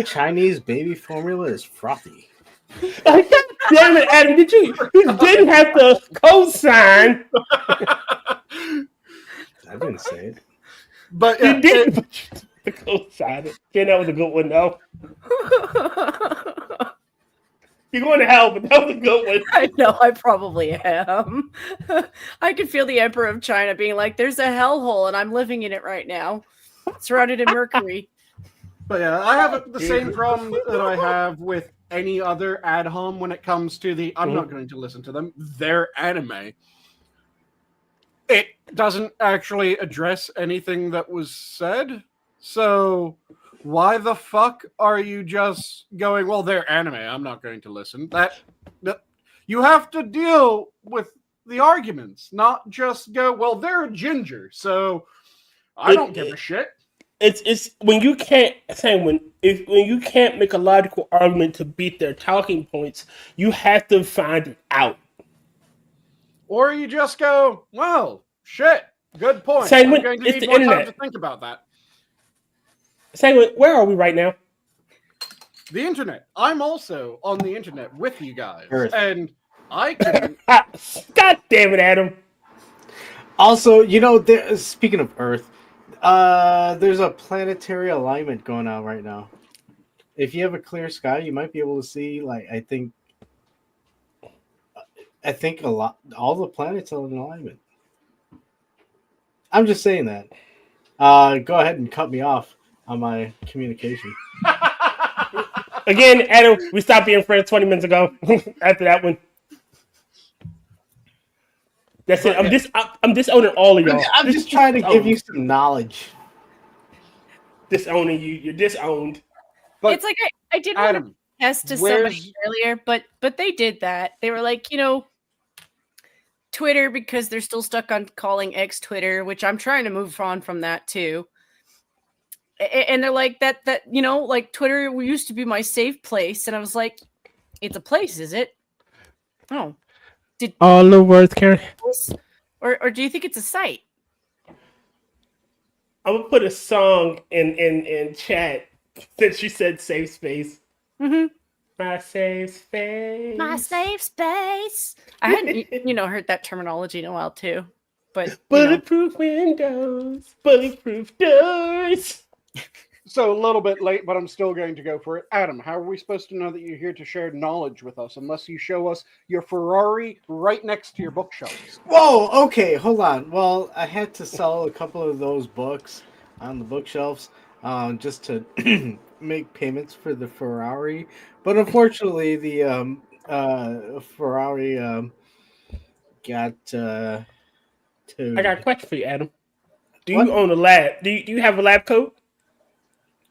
Chinese baby formula is frothy. God damn it, Adam! You didn't have to co-sign. I didn't say it. But You didn't co-sign it. Jen, that was a good one, though. You're going to hell, but that was a good one. I know, I probably am. I can feel the Emperor of China being like, there's a hellhole and I'm living in it right now. Surrounded in mercury. But yeah, I have the same problem that I have with any other ad hom when it comes to the I'm not going to listen to them. They're anime. It doesn't actually address anything that was said. So why the fuck are you just going, well, they're anime, I'm not going to listen. That you have to deal with the arguments, not just go, well, they're a ginger, so I don't give a shit. It's when you can't when you can't make a logical argument to beat their talking points, you have to find it out. Or you just go, well, shit, good point. Sanguine, I'm going to it's need the more time internet. to think about that. Sanguine, where are we right now? The internet. I'm also on the internet with you guys. Earth. And I can... God damn it, Adam. Also, you know, speaking of Earth, there's a planetary alignment going on right now. If you have a clear sky, you might be able to see, like, I think all the planets are in alignment. I'm just saying that. Go ahead and cut me off on my communication. Again, Adam, we stopped being friends 20 minutes ago. After that one. That's it. I'm disowning all of y'all. I'm just trying to give you some knowledge. Disowning you. You're disowned. But It's like I did want to Adam, test to where's- somebody earlier, but they did that. They were like, you know, Twitter, because they're still stuck on calling X Twitter, which I'm trying to move on from that too. And they're like that you know, like Twitter used to be my safe place, and I was like, it's a place, is it? Oh, All the words, Karen. or do you think it's a site? I'm gonna put a song in chat since you said safe space. Mm-hmm. My safe space. My safe space. I hadn't, heard that terminology in a while too. But Bulletproof windows, bulletproof doors. So a little bit late, but I'm still going to go for it. Adam, how are we supposed to know that you're here to share knowledge with us unless you show us your Ferrari right next to your bookshelves? Whoa, okay, hold on. Well, I had to sell a couple of those books on the bookshelves just to make payments for the Ferrari. But unfortunately, the Ferrari got towed. I got a question for you, Adam. Do What? you own a lab? Do you have a lab coat?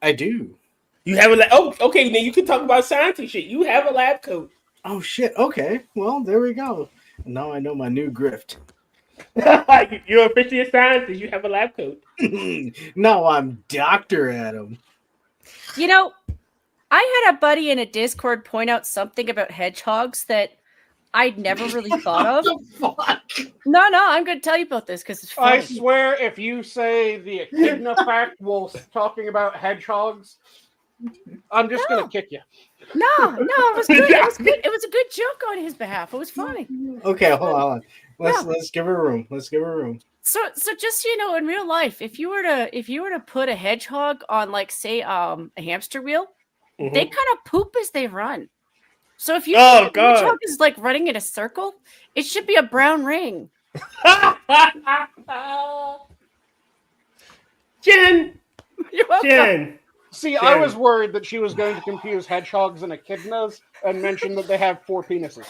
I do. You have a lab? Oh, okay. Then you can talk about science and shit. You have a lab coat. Oh, shit. Okay. Well, there we go. Now I know my new grift. You're officially a scientist. You have a lab coat. Now I'm Dr. Adam. I had a buddy in a Discord point out something about hedgehogs that I'd never really thought of. What the fuck? No, I'm going to tell you about this because it's funny. I swear, if you say the echidna fact while talking about hedgehogs, I'm just going to kick you. No, it was good. It was good. It was a good joke on his behalf. It was funny. Okay, hold on. Let's give her room. Let's give her room. So just in real life, if you were to put a hedgehog on, like, say a hamster wheel, they kind of poop as they run. So if you think a hedgehog is like running in a circle, it should be a brown ring. Jen. You're welcome. Jen. See, I was worried that she was going to confuse hedgehogs and echidnas and mention that they have 4 penises.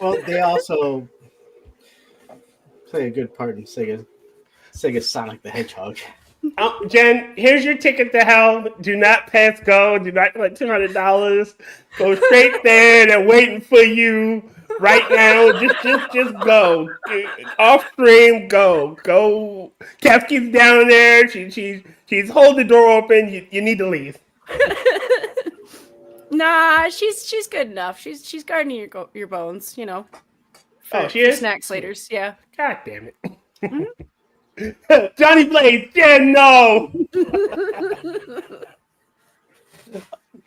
Well, they also play a good part in Sega Sonic the Hedgehog. Jen, here's your ticket to hell. Do not pass go. Do not collect $200. Go straight there. They're waiting for you right now. Just go. Off stream, go. Kefki's down there. She's holding the door open. You need to leave. Nah, she's good enough. She's guarding your bones, Oh, she is? Snack slaters, yeah. God damn it. Johnny Blaze, Jen, no!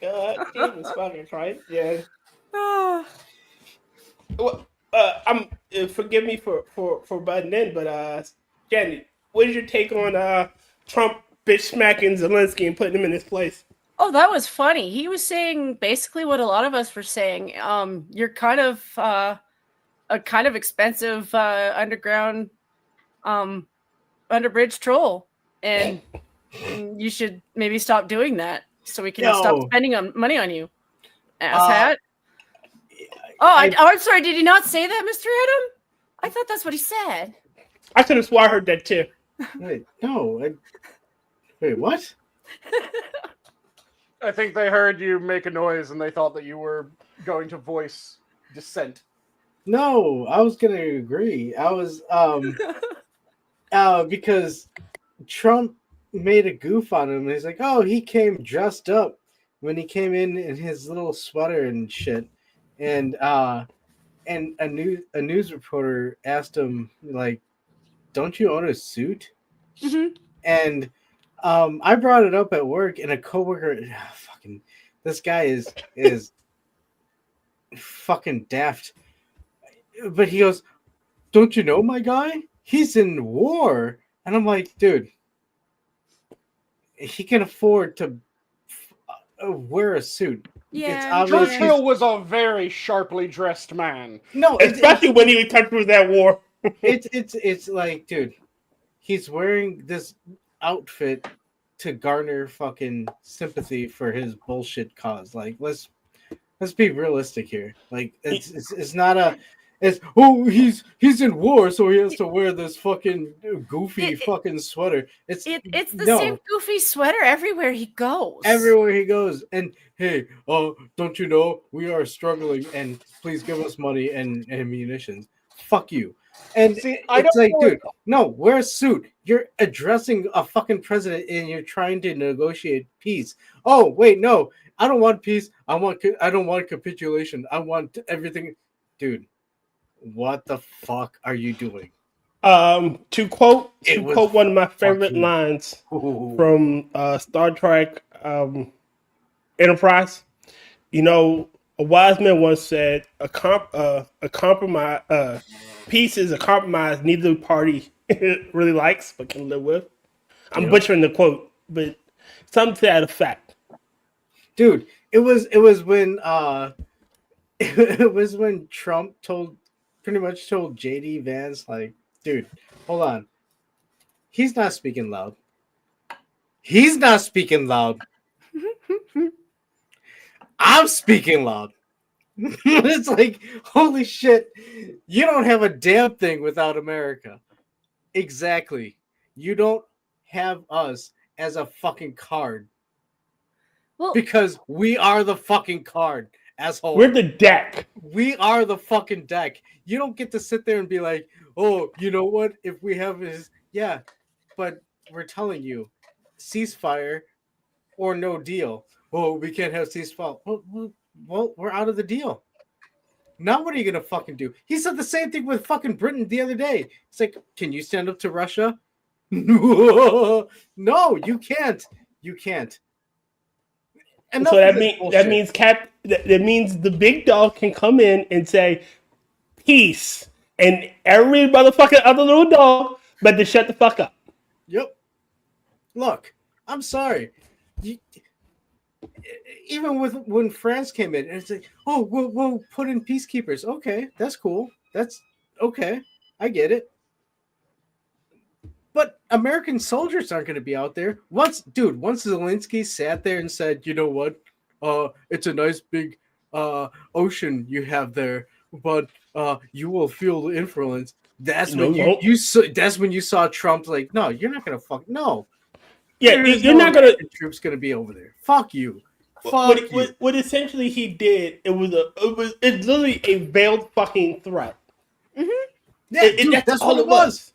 God, Jesus fucking Christ, yeah. Well, forgive me for butting in, but Jen, what is your take on Trump bitch smacking Zelensky and putting him in his place? Oh, that was funny. He was saying basically what a lot of us were saying. You're kind of a kind of expensive underground underbridge troll, and you should maybe stop doing that so we can stop spending money on you. Asshat. I'm sorry. Did he not say that, Mr. Adam? I thought that's what he said. I could have swore I heard that too. Wait, no. Wait, what? I think they heard you make a noise and they thought that you were going to voice dissent. No, I was gonna agree. I was because Trump made a goof on him. He's like, oh, he came dressed up when he came in his little sweater and shit. And a news reporter asked him, like, don't you own a suit? Mm-hmm. And I brought it up at work, and a coworker, fucking, this guy is fucking daft. But he goes, don't you know my guy? He's in war. And I'm like, dude, he can afford to wear a suit. Yeah, Churchill was a very sharply dressed man. No, especially when he touched with that war. it's like, dude, he's wearing this outfit to garner fucking sympathy for his bullshit cause. Like, let's be realistic here. Like, it's not a. It's he's in war, so he has to wear this fucking goofy fucking sweater. It's the same goofy sweater everywhere he goes. Everywhere he goes, and hey, don't you know we are struggling? And please give us money and munitions. Fuck you. And see, it's like, dude, no, wear a suit. You're addressing a fucking president, and you're trying to negotiate peace. Oh wait, no, I don't want peace. I don't want capitulation. I want everything, dude. What the fuck are you doing? To quote It was one of my favorite fucking- lines Ooh. from Star Trek Enterprise. You know, a wise man once said, "A compromise, peace is a compromise neither party really likes but can live with." I'm Yep. butchering the quote, but something to that effect. Dude, it was when it was when Trump pretty much told JD Vance, like, dude, hold on. He's not speaking loud. He's not speaking loud. I'm speaking loud. It's like, holy shit, you don't have a damn thing without America. Exactly. You don't have us as a fucking card. Well, Because we are the fucking card, asshole. We're the deck. We are the fucking deck. You don't get to sit there and be like, oh, you know what? If we have this, yeah, but we're telling you, ceasefire or no deal. Oh, we can't have ceasefire. Well, we're out of the deal. Now what are you gonna fucking do? He said the same thing with fucking Britain the other day. It's like, can you stand up to Russia? No, you can't. You can't. Enough So of that this bullshit. means the big dog can come in and say peace, and every motherfucking other little dog better shut the fuck up. Yep. Look, I'm sorry. Even with when France came in, and it's like, oh, we'll put in peacekeepers. Okay, that's cool. That's okay. I get it. But American soldiers aren't going to be out there. Once Zelensky sat there and said, you know what? It's a nice big ocean you have there, but you will feel the influence. That's when that's when you saw Trump like, no, you're not going to fuck. No. Yeah, you're not going to. Troops going to be over there. Fuck you. Fuck you. What essentially he did, it's literally a veiled fucking threat. Mm-hmm. Yeah, that's all it was.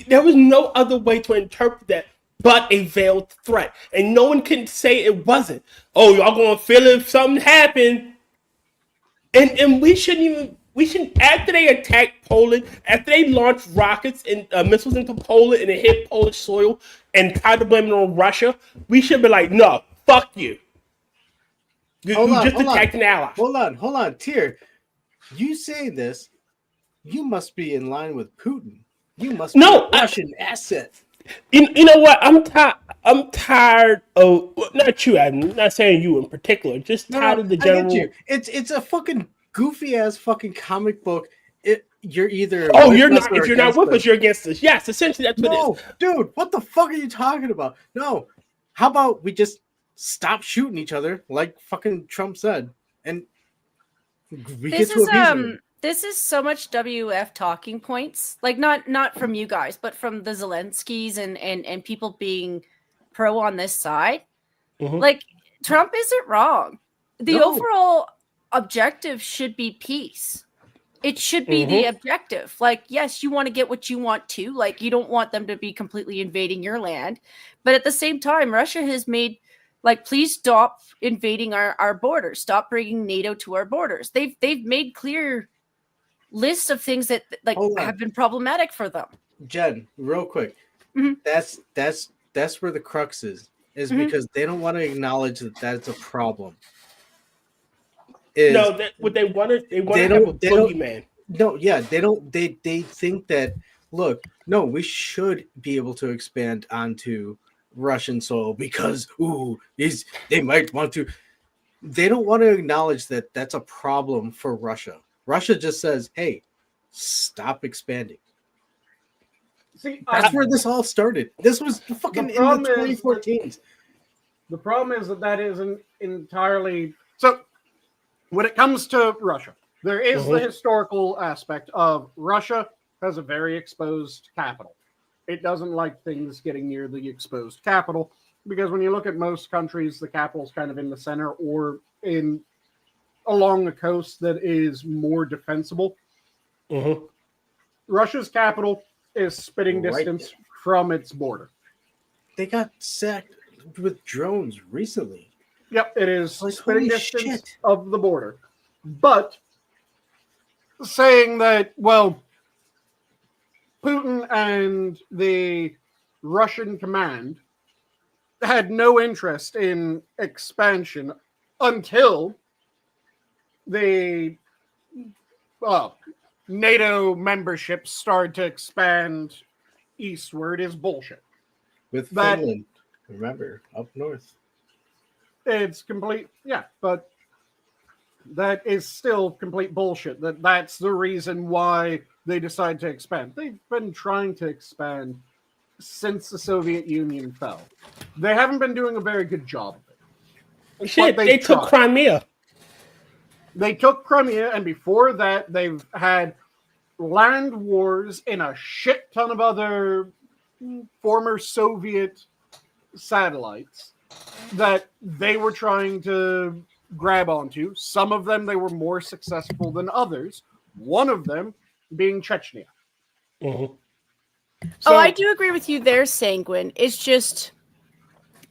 There was no other way to interpret that but a veiled threat, and no one can say it wasn't. Oh, y'all gonna feel it if something happened, and we shouldn't. After they attacked Poland, after they launched rockets and missiles into Poland and it hit Polish soil and tried to blame it on Russia, we should be like, no, fuck you. You just attacked an ally. Hold on, Tyr. You say this, you must be in line with Putin. You must be a Russian asset. You know what? I'm tired of, not you. I'm not saying you in particular. Just tired of the general. I get you. It's a fucking goofy ass fucking comic book. You're either you're not. If you're not with us, you're against us. Yes, essentially that's what it is. Dude, what the fuck are you talking about? No, how about we just stop shooting each other like fucking Trump said, and we get to a peace. This is so much WF talking points, like not from you guys, but from the Zelenskys and people being pro on this side. Mm-hmm. Like, Trump isn't wrong. The overall objective should be peace. It should be the objective. Like, yes, you want to get what you want to. Like, you don't want them to be completely invading your land. But at the same time, Russia has made, like, please stop invading our borders. Stop bringing NATO to our borders. They've made clear lists of things that have been problematic for them. Jen, real quick. Mm-hmm. That's where the crux is because they don't want to acknowledge that that's a problem. What they want to have a boogeyman. No, yeah, they don't. They think that, look, no, we should be able to expand onto Russian soil because they might want to. They don't want to acknowledge that that's a problem for Russia. Russia just says, "Hey, stop expanding." See, that's where this all started. This was fucking in the 2014s. The problem is that isn't entirely so. When it comes to Russia, there is the historical aspect of Russia has a very exposed capital. It doesn't like things getting near the exposed capital because when you look at most countries, the capital's kind of in the center or along the coast that is more defensible. Mm-hmm. Russia's capital is spitting distance from its border. They got sacked with drones recently. Yep, it is spitting distance of the border. But saying that, well, Putin and the Russian command had no interest in expansion until the NATO membership started to expand eastward is bullshit. With That- Finland, remember, up north. It's complete, yeah, but that is still complete bullshit. That's the reason why they decide to expand. They've been trying to expand since the Soviet Union fell. They haven't been doing a very good job of it. Shit, But they took tried. Crimea. They took Crimea, and before that, they've had land wars in a shit ton of other former Soviet satellites that they were trying to grab onto. Some of them they were more successful than others. One of them being Chechnya. Mm-hmm. Oh, I do agree with you there, Sanguine. It's just,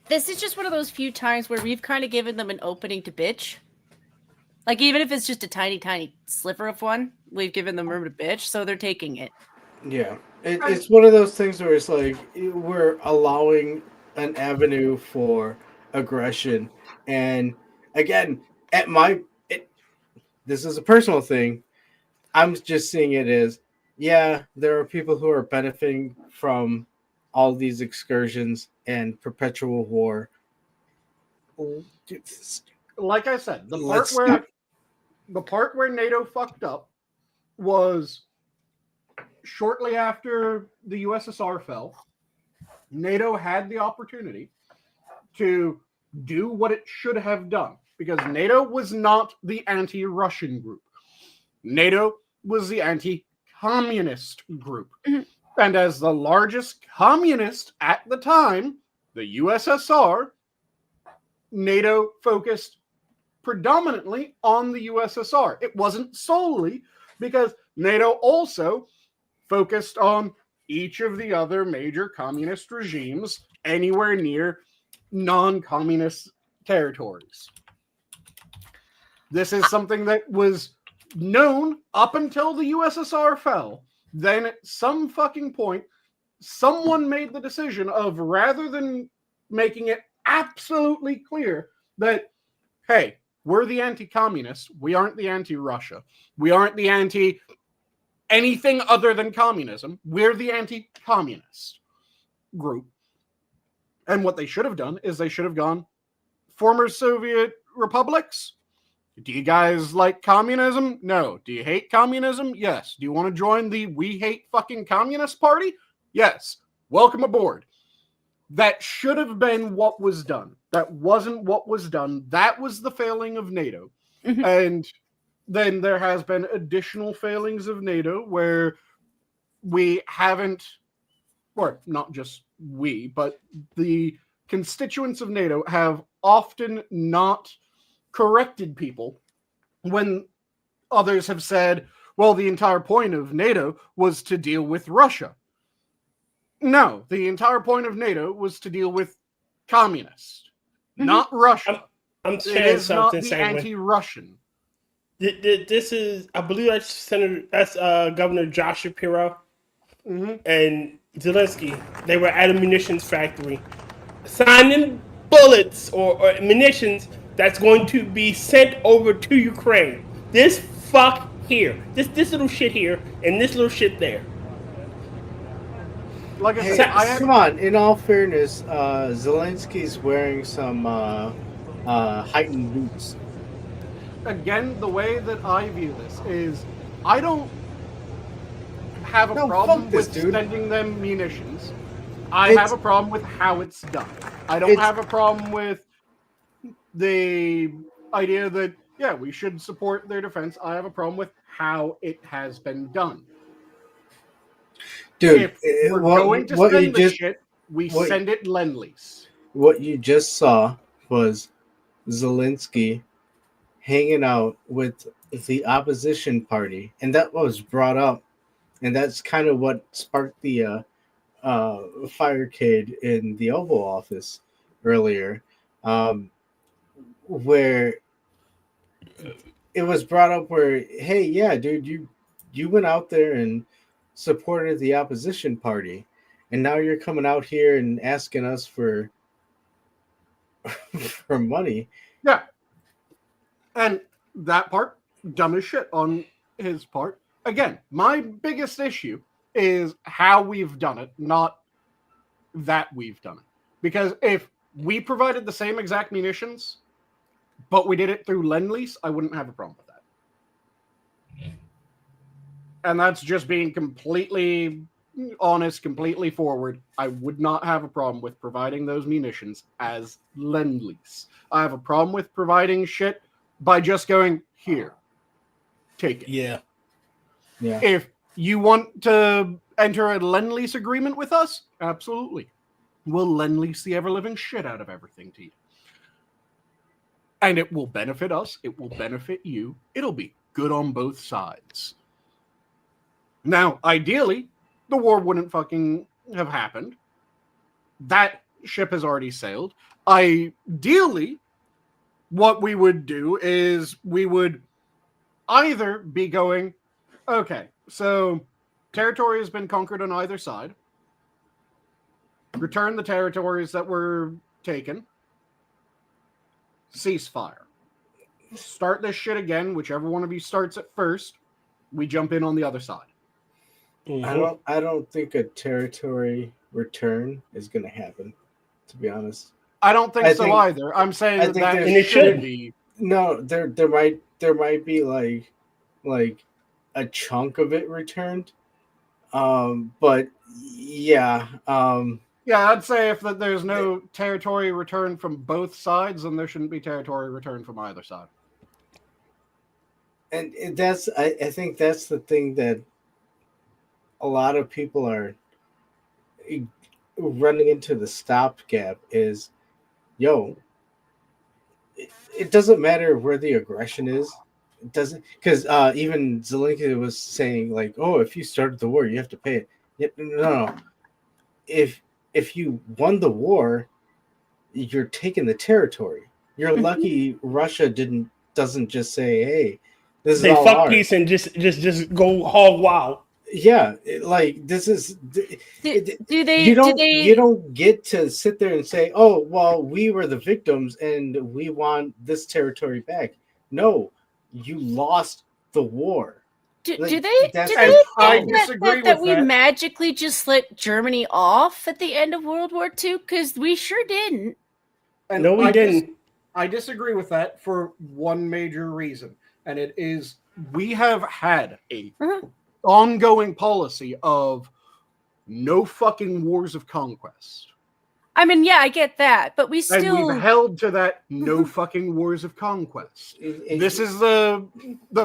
this is just one of those few times where we've kind of given them an opening to bitch. Like, even if it's just a tiny, tiny sliver of one, we've given them room to bitch, so they're taking it. Yeah. It's one of those things where it's like we're allowing an avenue for aggression. And again, this is a personal thing. I'm just seeing it as, yeah, there are people who are benefiting from all these excursions and perpetual war. Like I said, the Let's part where NATO fucked up was shortly after the USSR fell. NATO had the opportunity to do what it should have done, because NATO was not the anti-Russian group. NATO was the anti-communist group. Mhm. And as the largest communist at the time, the USSR, NATO focused predominantly on the USSR. It wasn't solely, because NATO also focused on each of the other major communist regimes anywhere near non-communist territories. This is something that was known up until the USSR fell. Then at some fucking point, someone made the decision of, rather than making it absolutely clear that, hey, we're the anti-communist, we aren't the anti-Russia, we aren't the anti-anything other than communism, we're the anti-communist group. And what they should have done is they should have gone, former Soviet republics, do you guys like communism? No. Do you hate communism? Yes. Do you want to join the We Hate Fucking Communist Party? Yes. Welcome aboard. That should have been what was done. That wasn't what was done. That was the failing of NATO. Mhm. And then there has been additional failings of NATO where we haven't, or not just we, but the constituents of NATO have often not corrected people when others have said, well, the entire point of NATO was to deal with Russia. No, the entire point of NATO was to deal with communists, not Russia. I'm It sharing is not something, the Sanguine. anti-Russian. This is, I believe that's Governor Josh Shapiro and Zelensky. They were at a munitions factory signing bullets or munitions that's going to be sent over to Ukraine. This fuck here, this little shit here, and this little shit there. Like I Hey, said, come on. In all fairness, Zelensky's wearing some heightened boots. again, the way that I view this is, I don't have a No, problem fuck this, with dude. sending them munitions. I It's- have a problem with how it's done. I don't It's- have a problem with the idea that, yeah, we should support their defense. I have a problem with how it has been done. Dude, If we're going to what you send the just shit, we what- send it Lend-Lease. what you just saw was Zelensky hanging out with the opposition party, and that was brought up, and that's kind of what sparked the firecade in the Oval Office earlier, where it was brought up where, hey, yeah, dude, you went out there and supported the opposition party, and now you're coming out here and asking us for for money. Yeah. And that part, dumb as shit on his part. Again, my biggest issue is how we've done it, not that we've done it. Because if we provided the same exact munitions, but we did it through Lend-Lease, I wouldn't have a problem with that. And that's just being completely honest, completely forward. I would not have a problem with providing those munitions as Lend-Lease. I have a problem with providing shit by just going, here, take it. Yeah. If you want to enter a Lend-Lease agreement with us, absolutely. We'll Lend-Lease the ever-living shit out of everything to you. And it will benefit us. It will benefit you. It'll be good on both sides. Now, ideally, the war wouldn't fucking have happened. That ship has already sailed. Ideally, what we would do is we would either be going, okay, so territory has been conquered on either side. Return the territories that were taken. Ceasefire. Start this shit again. Whichever one of you starts it first, we jump in on the other side. Mm-hmm. I don't think a territory return is going to happen, to be honest. I don't think so either. I'm saying that it should be. No, there might be like a chunk of it returned. But yeah. Yeah, I'd say if there's no territory return from both sides, then there shouldn't be territory return from either side. And I think that's the thing that a lot of people are running into the stopgap is, it doesn't matter where the aggression is. It doesn't, because even Zelensky was saying like, oh, if you started the war, you have to pay it. No. If you won the war, you're taking the territory. You're lucky Russia doesn't just say, hey, this is all fuck ours. peace and just go hog wild. Yeah, like this is. You don't get to sit there and say, "Oh, well, we were the victims and we want this territory back." No, you lost the war. Do they think that we magically just let Germany off at the end of World War II? Because we sure didn't. And no, we didn't. I disagree with that for one major reason, and it is we have had a ongoing policy of no fucking wars of conquest. I mean, yeah, I get that, but we still... And we've held to that no fucking wars of conquest. This is the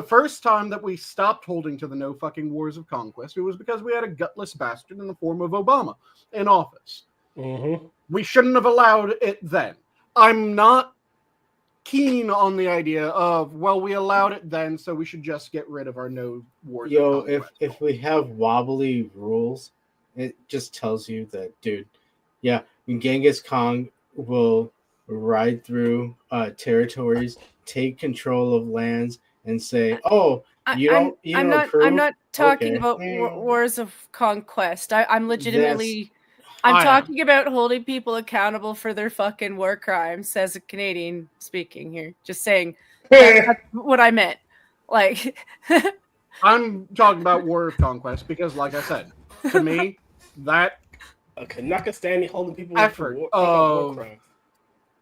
first time that we stopped holding to the no fucking wars of conquest. It was because we had a gutless bastard in the form of Obama in office. Mm-hmm. We shouldn't have allowed it then. I'm not keen on the idea of, well, we allowed it then, so we should just get rid of our no wars of conquest. If we have wobbly rules, it just tells you that, dude, yeah, Genghis Khan will ride through territories, take control of lands, and say, "Oh, I'm not talking about wars of conquest. I'm legitimately, I'm talking about holding people accountable for their fucking war crimes." As a Canadian speaking here, just saying that's what I meant. Like, I'm talking about war of conquest because, like I said, to me, that. A Kanakistani holding people effort of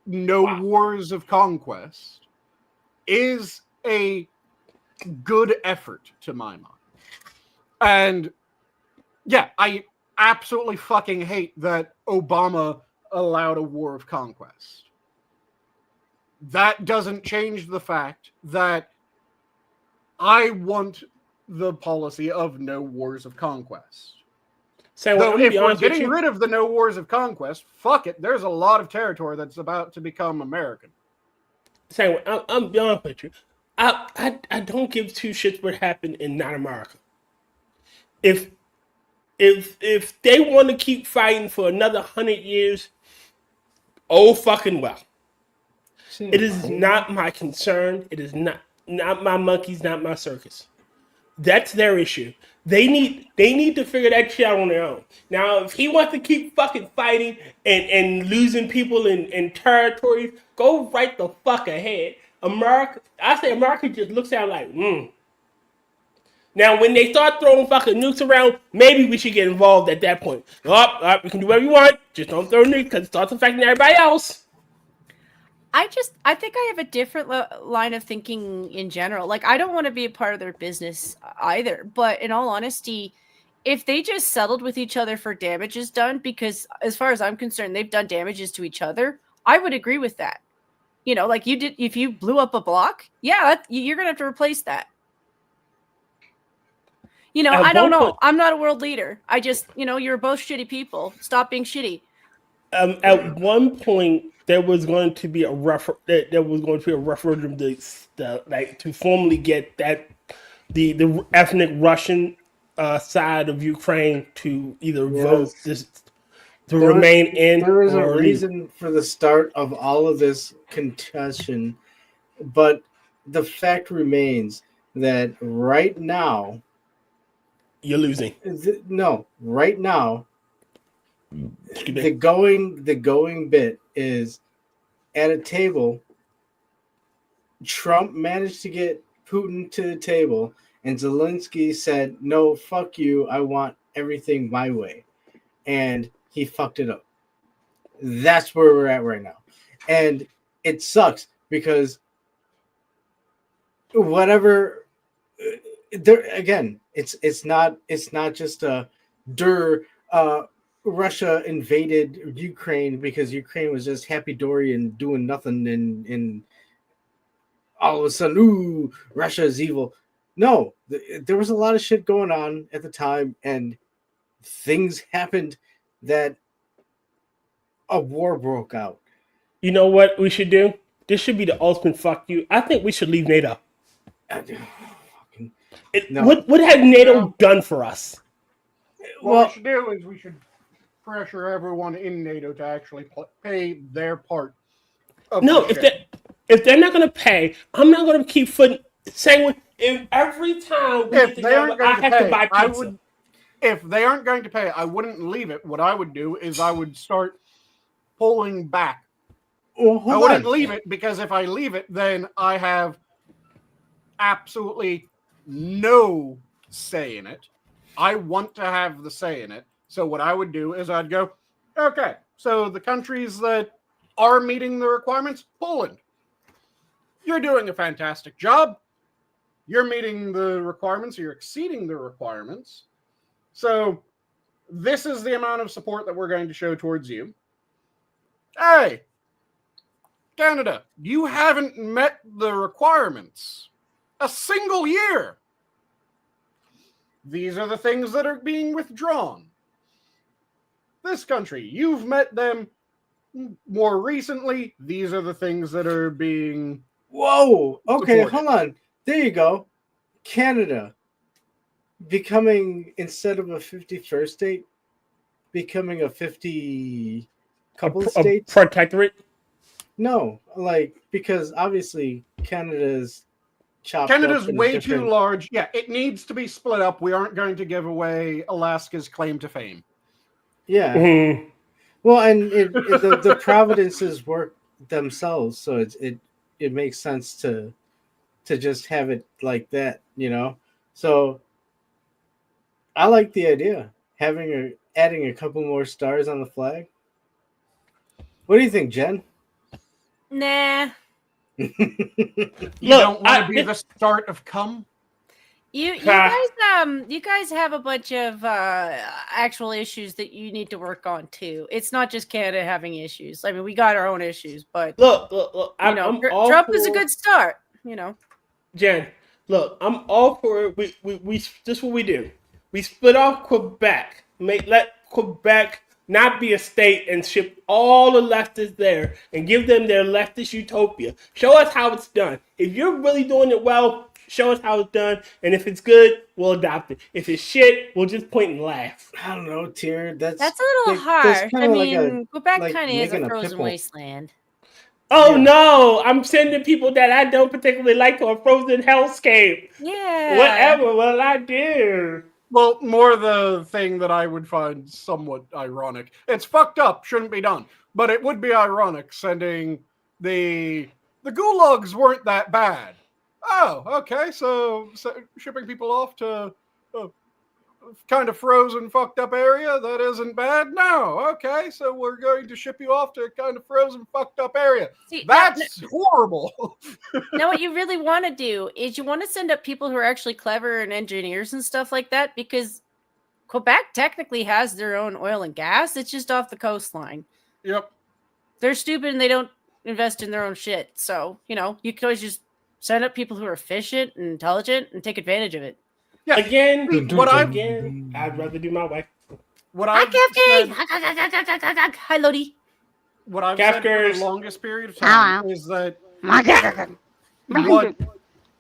no wars of conquest is a good effort to my mind. And yeah, I absolutely fucking hate that Obama allowed a war of conquest. That doesn't change the fact that I want the policy of no wars of conquest. So if we're getting rid of the no wars of conquest, fuck it. There's a lot of territory that's about to become American. Saying, I'm be honest with you. I don't give two shits what happened in not America. If they want to keep fighting for another 100 years, oh fucking well. It is not my concern. It is not. Not my monkeys, not my circus. That's their issue. They need to figure that shit out on their own. Now, if he wants to keep fucking fighting and losing people in territories, go right the fuck ahead. America just looks at it like. Now, when they start throwing fucking nukes around, maybe we should get involved at that point. We can do whatever you want. Just don't throw nukes because it starts affecting everybody else. I think I have a different line of thinking in general. Like, I don't want to be a part of their business either. But in all honesty, if they just settled with each other for damages done, because as far as I'm concerned, they've done damages to each other, I would agree with that. You know, like you did, if you blew up a block, yeah, you're going to have to replace that. You know, I don't know. I'm not a world leader. I just, you're both shitty people. Stop being shitty. At one point, there was going to be a referendum to formally get the ethnic Russian side of Ukraine to either vote to remain in. There was a reason for the start of all of this contention, but the fact remains that right now you're losing. No, right now. The going bit is at a table. Trump managed to get Putin to the table, and Zelensky said, "No, fuck you. I want everything my way," and he fucked it up. That's where we're at right now, and it sucks because whatever. There again, it's not just a Russia invaded Ukraine because Ukraine was just happy-dory and doing nothing, and all of a sudden, ooh, Russia is evil. No, there was a lot of shit going on at the time, and things happened that a war broke out. You know what we should do? This should be the ultimate fuck you. I think we should leave NATO. No. What had NATO done for us? What we should do is we should pressure everyone in NATO to actually pay their part. No, if they're not going to pay, I'm not going to keep saying every time we if they aren't going to pay, buy pizza. If they aren't going to pay, I wouldn't leave it. What I would do is I would start pulling back. Well, I wouldn't leave it because if I leave it, then I have absolutely no say in it. I want to have the say in it. So what I would do is I'd go, okay, so the countries that are meeting the requirements, Poland, you're doing a fantastic job. You're meeting the requirements, you're exceeding the requirements. So this is the amount of support that we're going to show towards you. Hey, Canada, you haven't met the requirements a single year. These are the things that are being withdrawn. This country, you've met them more recently. These are the things that are being... Whoa! Okay, supported. Hold on. There you go. Canada becoming, instead of a 51st state, becoming a 50 couple states? Protectorate? No, because obviously Canada's chopped Canada's up way too large. Yeah, it needs to be split up. We aren't going to give away Alaska's claim to fame. Yeah. Mm-hmm. Well, and the provinces work themselves, so it makes sense to just have it like that, So I like the idea adding a couple more stars on the flag. What do you think, Jen? Nah. You don't want to be the start of cum? You guys have a bunch of actual issues that you need to work on too. It's not just Canada having issues. I mean, we got our own issues, but look, Trump is a good start. Jen, look, I'm all for it. We this is what we do. We split off Quebec. Let Quebec not be a state and ship all the leftists there and give them their leftist utopia. Show us how it's done. If you're really doing it well, show us how it's done. And if it's good, we'll adopt it. If it's shit, we'll just point and laugh. I don't know, Tyr. That's a little harsh. I mean, Quebec kind of is a frozen wasteland. Oh no, I'm sending people that I don't particularly like to a frozen hellscape. Yeah. Whatever will I do? Well, more the thing that I would find somewhat ironic. It's fucked up, shouldn't be done. But it would be ironic sending the gulags weren't that bad. Oh, okay, so shipping people off to a kind of frozen, fucked up area that isn't bad? No, okay, so we're going to ship you off to a kind of frozen, fucked up area. See, That's horrible. now what you really want to do is you want to send up people who are actually clever and engineers and stuff like that, because Quebec technically has their own oil and gas. It's just off the coastline. Yep. They're stupid and they don't invest in their own shit. So, you can always just send up people who are efficient and intelligent and take advantage of it. Yeah. Again, What I'd rather do my way. What Hi, I've Kefki! said, Hi, Lodi. what I've said for Gaffkers. the longest period of time is that what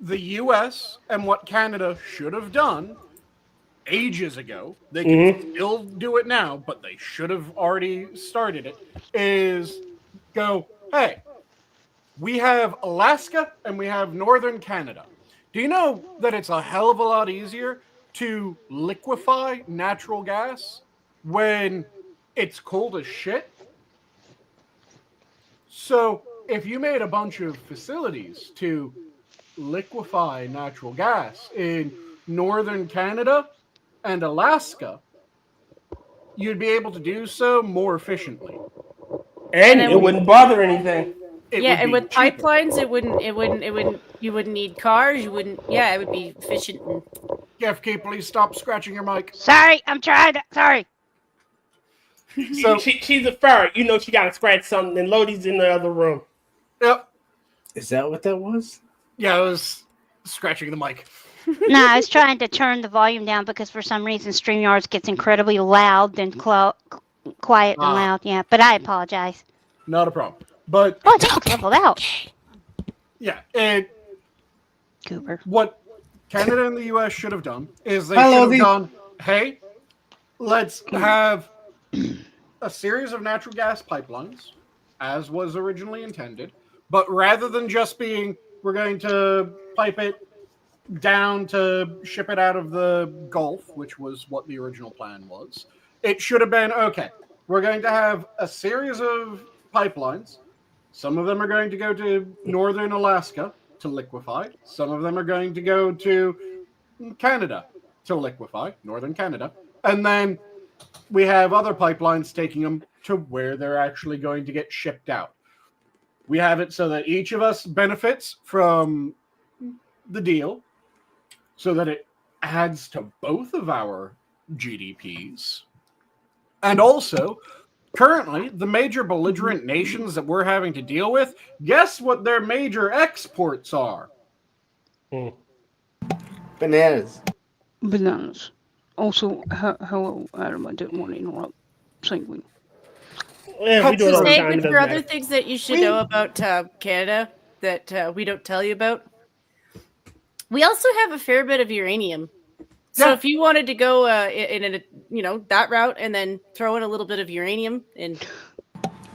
the U.S. and what Canada should have done ages ago, they can still do it now, but they should have already started it, is go, hey, we have Alaska and we have northern Canada. Do you know that it's a hell of a lot easier to liquefy natural gas when it's cold as shit? So if you made a bunch of facilities to liquefy natural gas in northern Canada and Alaska, you'd be able to do so more efficiently. And it wouldn't bother anything. And with pipelines, you wouldn't need cars. It would be efficient. Kefki, please stop scratching your mic. Sorry, I'm trying. Sorry. So she's a ferret. She got to scratch something, and Lodi's in the other room. Yep. Is that what that was? Yeah, I was scratching the mic. No, I was trying to turn the volume down because for some reason StreamYards gets incredibly loud, then quiet and loud. Yeah, but I apologize. Not a problem. But it's leveled out. Yeah, and Cooper. What Canada and the U.S. should have done is they should have gone, hey, let's have a series of natural gas pipelines, as was originally intended, but rather than just being, we're going to pipe it down to ship it out of the Gulf, which was what the original plan was, it should have been, okay, we're going to have a series of pipelines. Some of them are going to go to northern Alaska to liquefy. Some of them are going to go to Canada to liquefy, northern Canada. And then we have other pipelines taking them to where they're actually going to get shipped out. We have it so that each of us benefits from the deal, so that it adds to both of our GDPs. And also, currently, the major belligerent nations that we're having to deal with, guess what their major exports are? Bananas. Bananas. Also, hello, Adam. I didn't want to interrupt. Sanguine. Yeah, we do it all the time. Sanguine, for other things that you should know about Canada that we don't tell you about, we also have a fair bit of uranium. So if you wanted to go in that route and then throw in a little bit of uranium and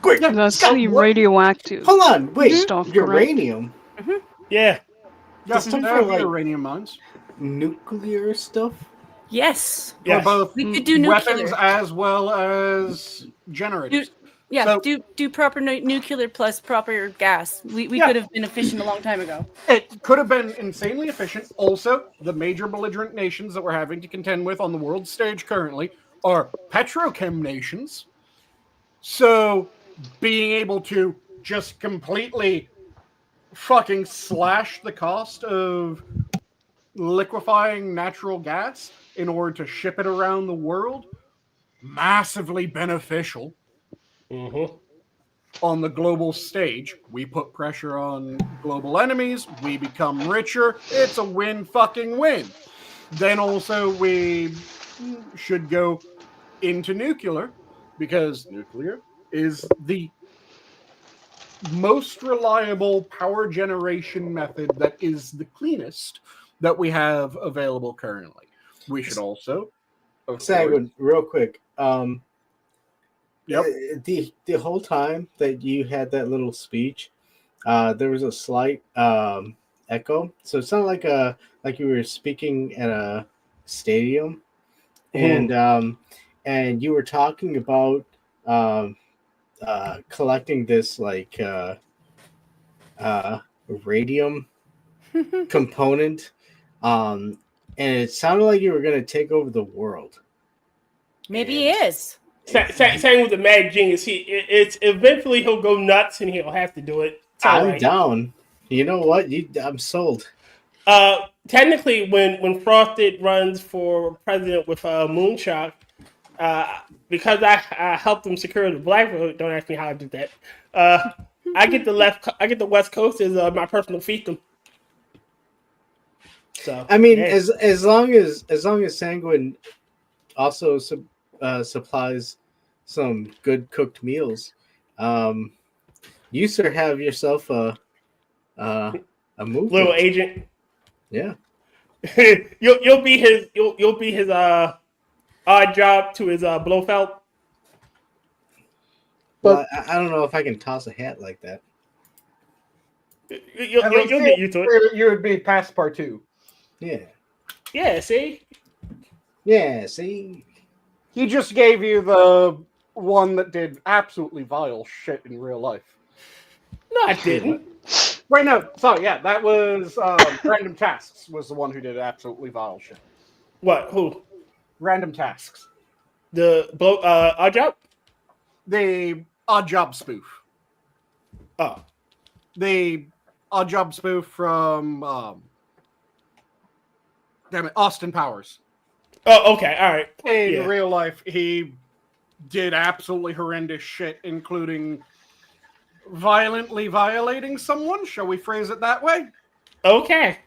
quick, that's radioactive. Hold on, wait, stuff, uranium? Yeah. Just stuff for for, like, uranium mines. Nuclear stuff? yes, For both we could do weapons nuclear. as well as generators. Do proper nuclear plus proper gas. We could have been efficient a long time ago. It could have been insanely efficient. Also, the major belligerent nations that we're having to contend with on the world stage currently are petrochem nations. So, being able to just completely fucking slash the cost of liquefying natural gas in order to ship it around the world, massively beneficial. On the global stage, we put pressure on global enemies, we become richer, it's a win-fucking-win. Then also we should go into nuclear, because nuclear is the most reliable power generation method that is the cleanest that we have available currently. We should also... Sanguine, real quick. Yep. The whole time that you had that little speech, there was a slight echo, so it sounded like you were speaking at a stadium, and you were talking about um, collecting this like radium component, and it sounded like you were going to take over the world. Maybe he is. Same with the mad genius. It's eventually he'll go nuts and he'll have to do it. It's all I'm right. down. You know what? I'm sold. Technically, when Frosted runs for president with Moonshot, because I helped him secure the black vote. Don't ask me how I did that. I get the West Coast as my personal fiefdom. So I mean, yeah. as long as Sanguine also supplies some good cooked meals, you sir have yourself a movement. Little agent. Yeah. you'll be his odd job to his Blofeld. Well, I don't know if I can toss a hat like that. You'll get used to it. You would be Passepartout. Yeah. Yeah, see? Yeah, see? He just gave you the one that did absolutely vile shit in real life. No, I didn't. Wait, no. Sorry, yeah, that was Random Tasks was the one who did absolutely vile shit. What? Who? Random Tasks. The odd job? The Odd Job spoof. Oh. The Odd Job spoof from Austin Powers. Oh, okay, all right. In real life, he did absolutely horrendous shit, including violently violating someone. Shall we phrase it that way? Okay.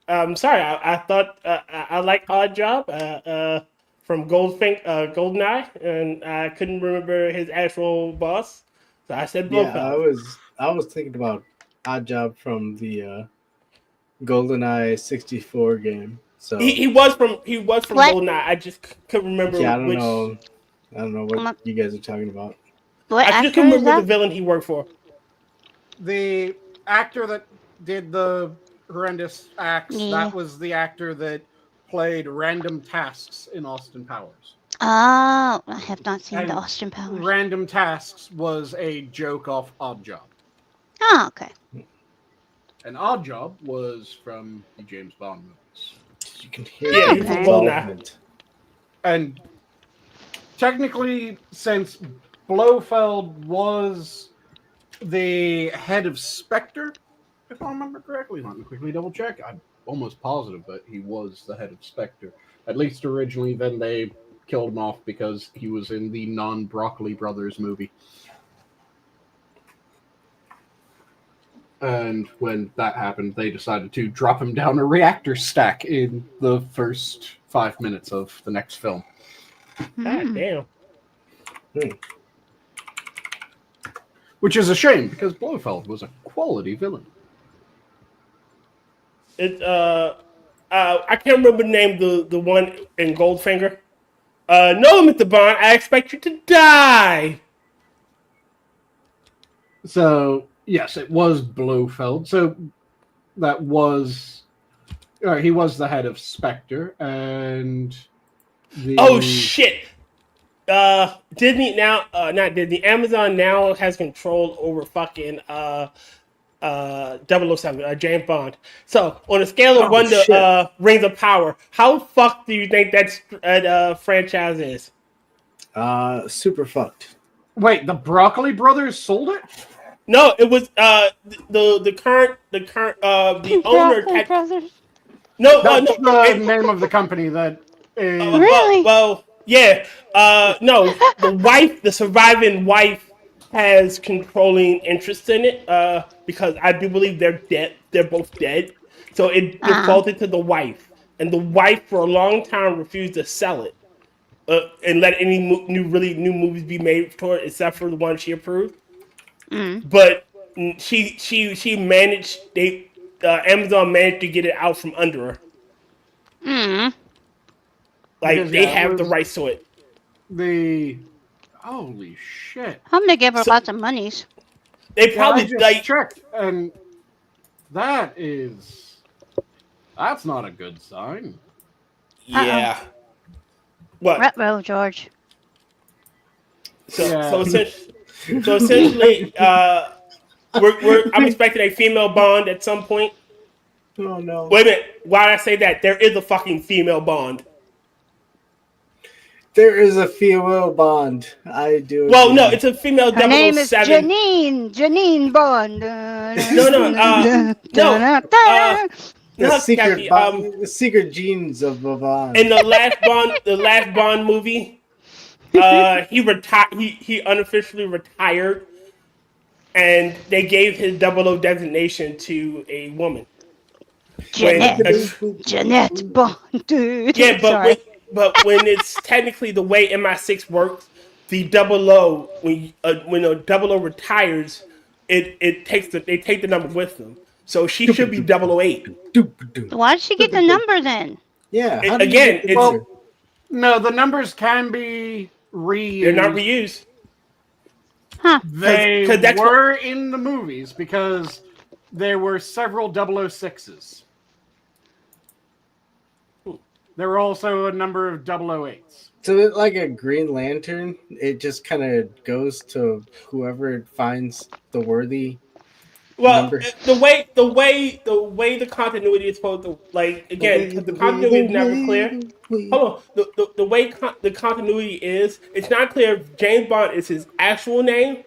Sorry, I thought I liked Odd Job from Goldeneye, and I couldn't remember his actual boss, so I said Blofeld. Yeah, I was thinking about Odd Job from the GoldenEye 64 game. So he was from Goldeneye. I just couldn't remember. Yeah, I don't know what you guys are talking about. What I just actor couldn't is remember that? the villain he worked for. The actor that did the horrendous acts, that was the actor that played Random Tasks in Austin Powers. Oh, I have not seen And the Austin Powers. Random Tasks was a joke off Odd Job. Oh, okay. And Odd Job was from the James Bond movies. You can hear Yeah, the he's from involvement. And technically, since Blofeld was the head of Spectre, if I remember correctly, let me quickly double check. I'm almost positive that he was the head of Spectre. At least originally, then they killed him off because he was in the non-Broccoli Brothers movie. And when that happened, they decided to drop him down a reactor stack in the first 5 minutes of the next film. God damn. Which is a shame, because Blofeld was a quality villain. I can't remember the name the one in Goldfinger. No, Mr. Bond, I expect you to die. So, yes, it was Blofeld. So, that was... he was the head of Spectre, and... Oh, shit. Disney now, not Disney, Amazon now has control over fucking 007, James Bond. So, on a scale of 1 to Rings of Power, how fucked do you think that franchise is? Super fucked. Wait, the Broccoli Brothers sold it? No, it was the current owner. No, That's the name of the company that is... Really? Well, yeah. No, the surviving wife has controlling interest in it because I do believe they're dead. They're both dead. So it defaulted to the wife. And the wife for a long time refused to sell it and let any new movies be made for it except for the one she approved. But she managed, Amazon managed to get it out from under her. Like, Because, they have the rights to it. Holy shit. I'm gonna give her lots of monies. They probably I just like checked, and that's not a good sign. yeah. What? Ruh-roh, George. So essentially, I'm expecting a female Bond at some point. Oh no. Wait a minute. Why did I say that? There is a fucking female Bond. There is a female Bond. I do. Well, no, agree. it's a female Her name is 007. Janine Bond. No, secret Kefki, the secret genes of Bond. in the last Bond movie, he retired. He unofficially retired, and they gave his 00 designation to a woman. Jeanette Bond. Yeah, Sorry. but when it's technically the way MI6 works, the 00 when a 00 retires, they take the number with them. So she should be 008. Why did she get the number then? Yeah. how It- did you again, get the it's- number? No, the numbers can be reused. They're not reused. Huh. They 'Cause that's were in the movies because there were several 006s. There were also a number of 008s. So it's like a Green Lantern. It just kind of goes to whoever finds the worthy. Well, Number. the way the continuity is supposed to, like, again, because the continuity is never clear. Hold on, the way the continuity is, it's not clear if James Bond is his actual name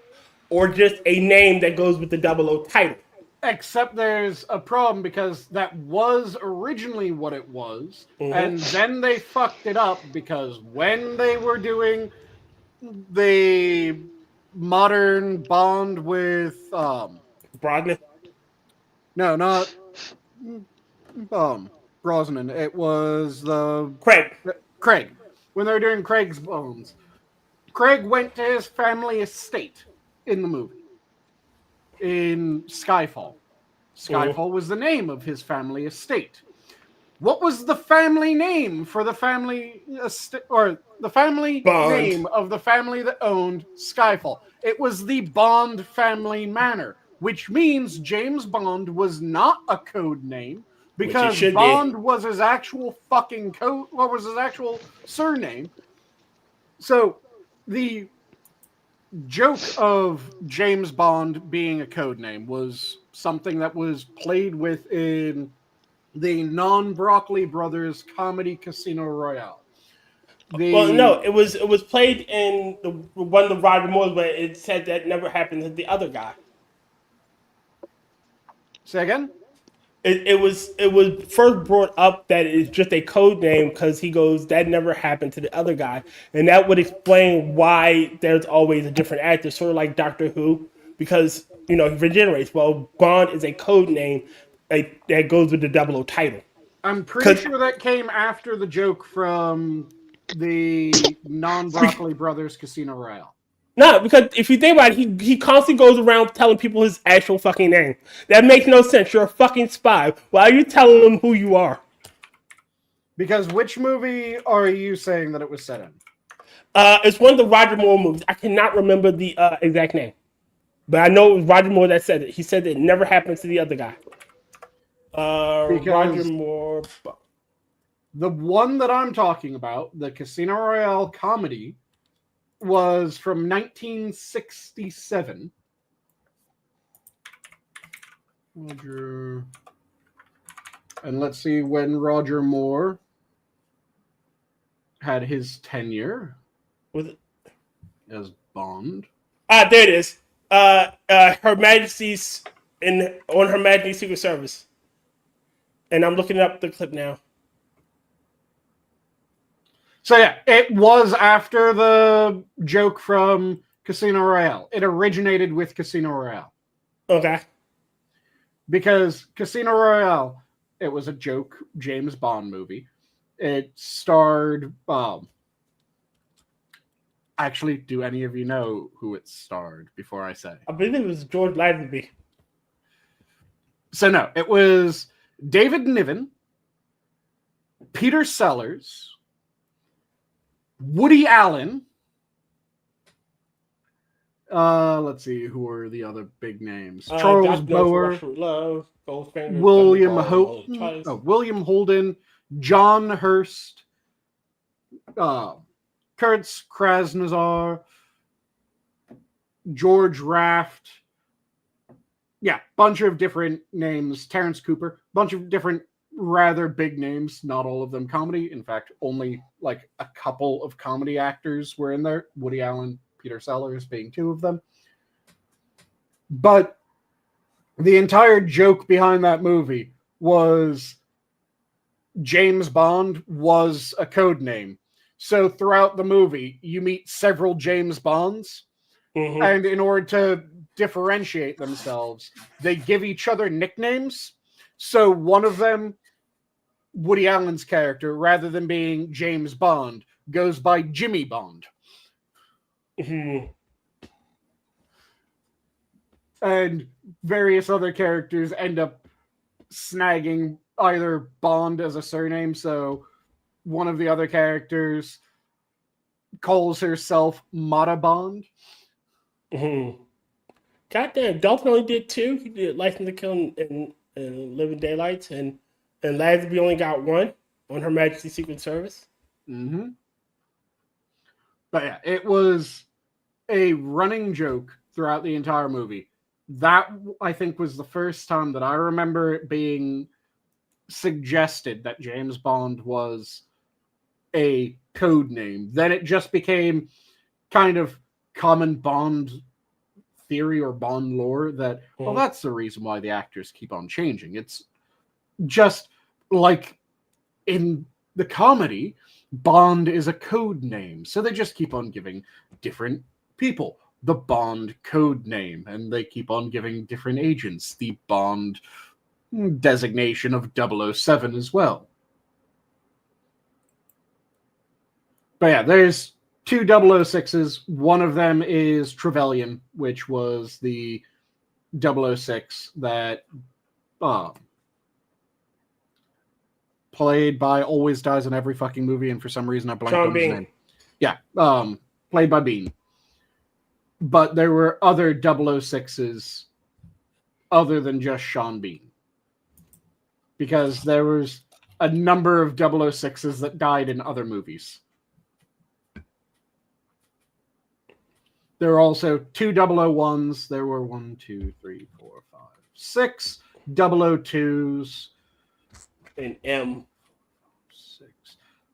or just a name that goes with the 00 title. Except there's a problem because that was originally what it was, and then they fucked it up because when they were doing the modern Bond with Brogdon? no, not Brosnan. It was the Craig. When they were doing Craig's Bones, Craig went to his family estate in the movie. In Skyfall. Skyfall was the name of his family estate. What was the family name for the family estate, or the family Bond. name of the family that owned Skyfall? It was the Bond family manor, which means James Bond was not a code name because Bond was his actual fucking code, or was his actual surname. So the joke of James Bond being a code name was something that was played with in the non-Broccoli Brothers comedy Casino Royale. Well, no, it was played in one of the Roger Moore's, but it said that never happened to the other guy. Say again? It was first brought up that it's just a code name because he goes, that never happened to the other guy, and that would explain why there's always a different actor, sort of like Doctor Who, because he regenerates. Well, Bond is a code name that goes with the 00 title. I'm pretty sure that came after the joke from the non-Broccoli Brothers Casino Royale. No, because if you think about it, he constantly goes around telling people his actual fucking name. That makes no sense. You're a fucking spy. Why are you telling them who you are? Because which movie are you saying that it was set in? It's one of the Roger Moore movies. I cannot remember the exact name. But I know it was Roger Moore that said it. He said that it never happened to the other guy. Roger Moore. The one that I'm talking about, the Casino Royale comedy, was from 1967. Roger. And let's see when Roger Moore had his tenure. Was it? As Bond. There it is. Her Majesty's on Her Majesty's Secret Service. And I'm looking up the clip now. So yeah, it was after the joke from Casino Royale. It originated with Casino Royale. Okay. Because Casino Royale, it was a joke James Bond movie. It starred actually, do any of you know who it starred before I say? I believe it was George Lazenby. So no, it was David Niven, Peter Sellers, Woody Allen, Let's see, who are the other big names? Doc Charles Bill for Bower, Rush with Love, Goldfinger, William Thunderball, William Holden, John Hurst, Kurtz Krasnozar, George Raft. Yeah, bunch of different names. Terrence Cooper, bunch of different rather big names. Not all of them comedy. In fact, only like a couple of comedy actors were in there. Woody Allen, Peter Sellers being two of them. But the entire joke behind that movie was James Bond was a code name. So throughout the movie, you meet several James Bonds. Mm-hmm. And in order to differentiate themselves, they give each other nicknames. So one of them, Woody Allen's character, rather than being James Bond, goes by Jimmy Bond. Mm-hmm. And various other characters end up snagging either Bond as a surname. So one of the other characters calls herself Mata Bond. Mm-hmm. Goddamn, Dalton only did 2. He did License to Kill and Living Daylights, and Lazenby only got 1 on Her Majesty's Secret Service. Mm-hmm. But yeah, it was a running joke throughout the entire movie. That, I think, was the first time that I remember it being suggested that James Bond was a code name. Then it just became kind of common Bond theory or Bond lore that, well, that's the reason why the actors keep on changing. It's just like in the comedy, Bond is a code name. So they just keep on giving different people the Bond code name, and they keep on giving different agents the Bond designation of 007 as well. But yeah, there's 2 006s. One of them is Trevelyan, which was the 006 that played by Always Dies in Every Fucking Movie, and for some reason I blanked on his name. Yeah, played by Bean. But there were other 006s other than just Sean Bean. Because there was a number of 006s that died in other movies. There were also 2 001s. There were 1, 2, 3, 4, 5, 6 002s. And M. 6.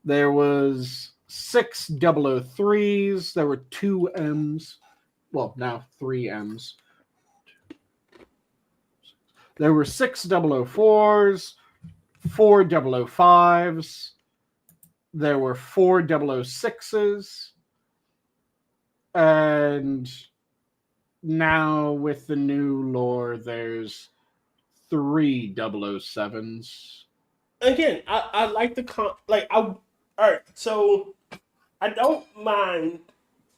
There was 6 003s. There were 2 M's. Well, now 3 M's. There were 6 004s, 4 005s. There were 4 006s. And now with the new lore, there's 3 007s. Again, I like the all right, so I don't mind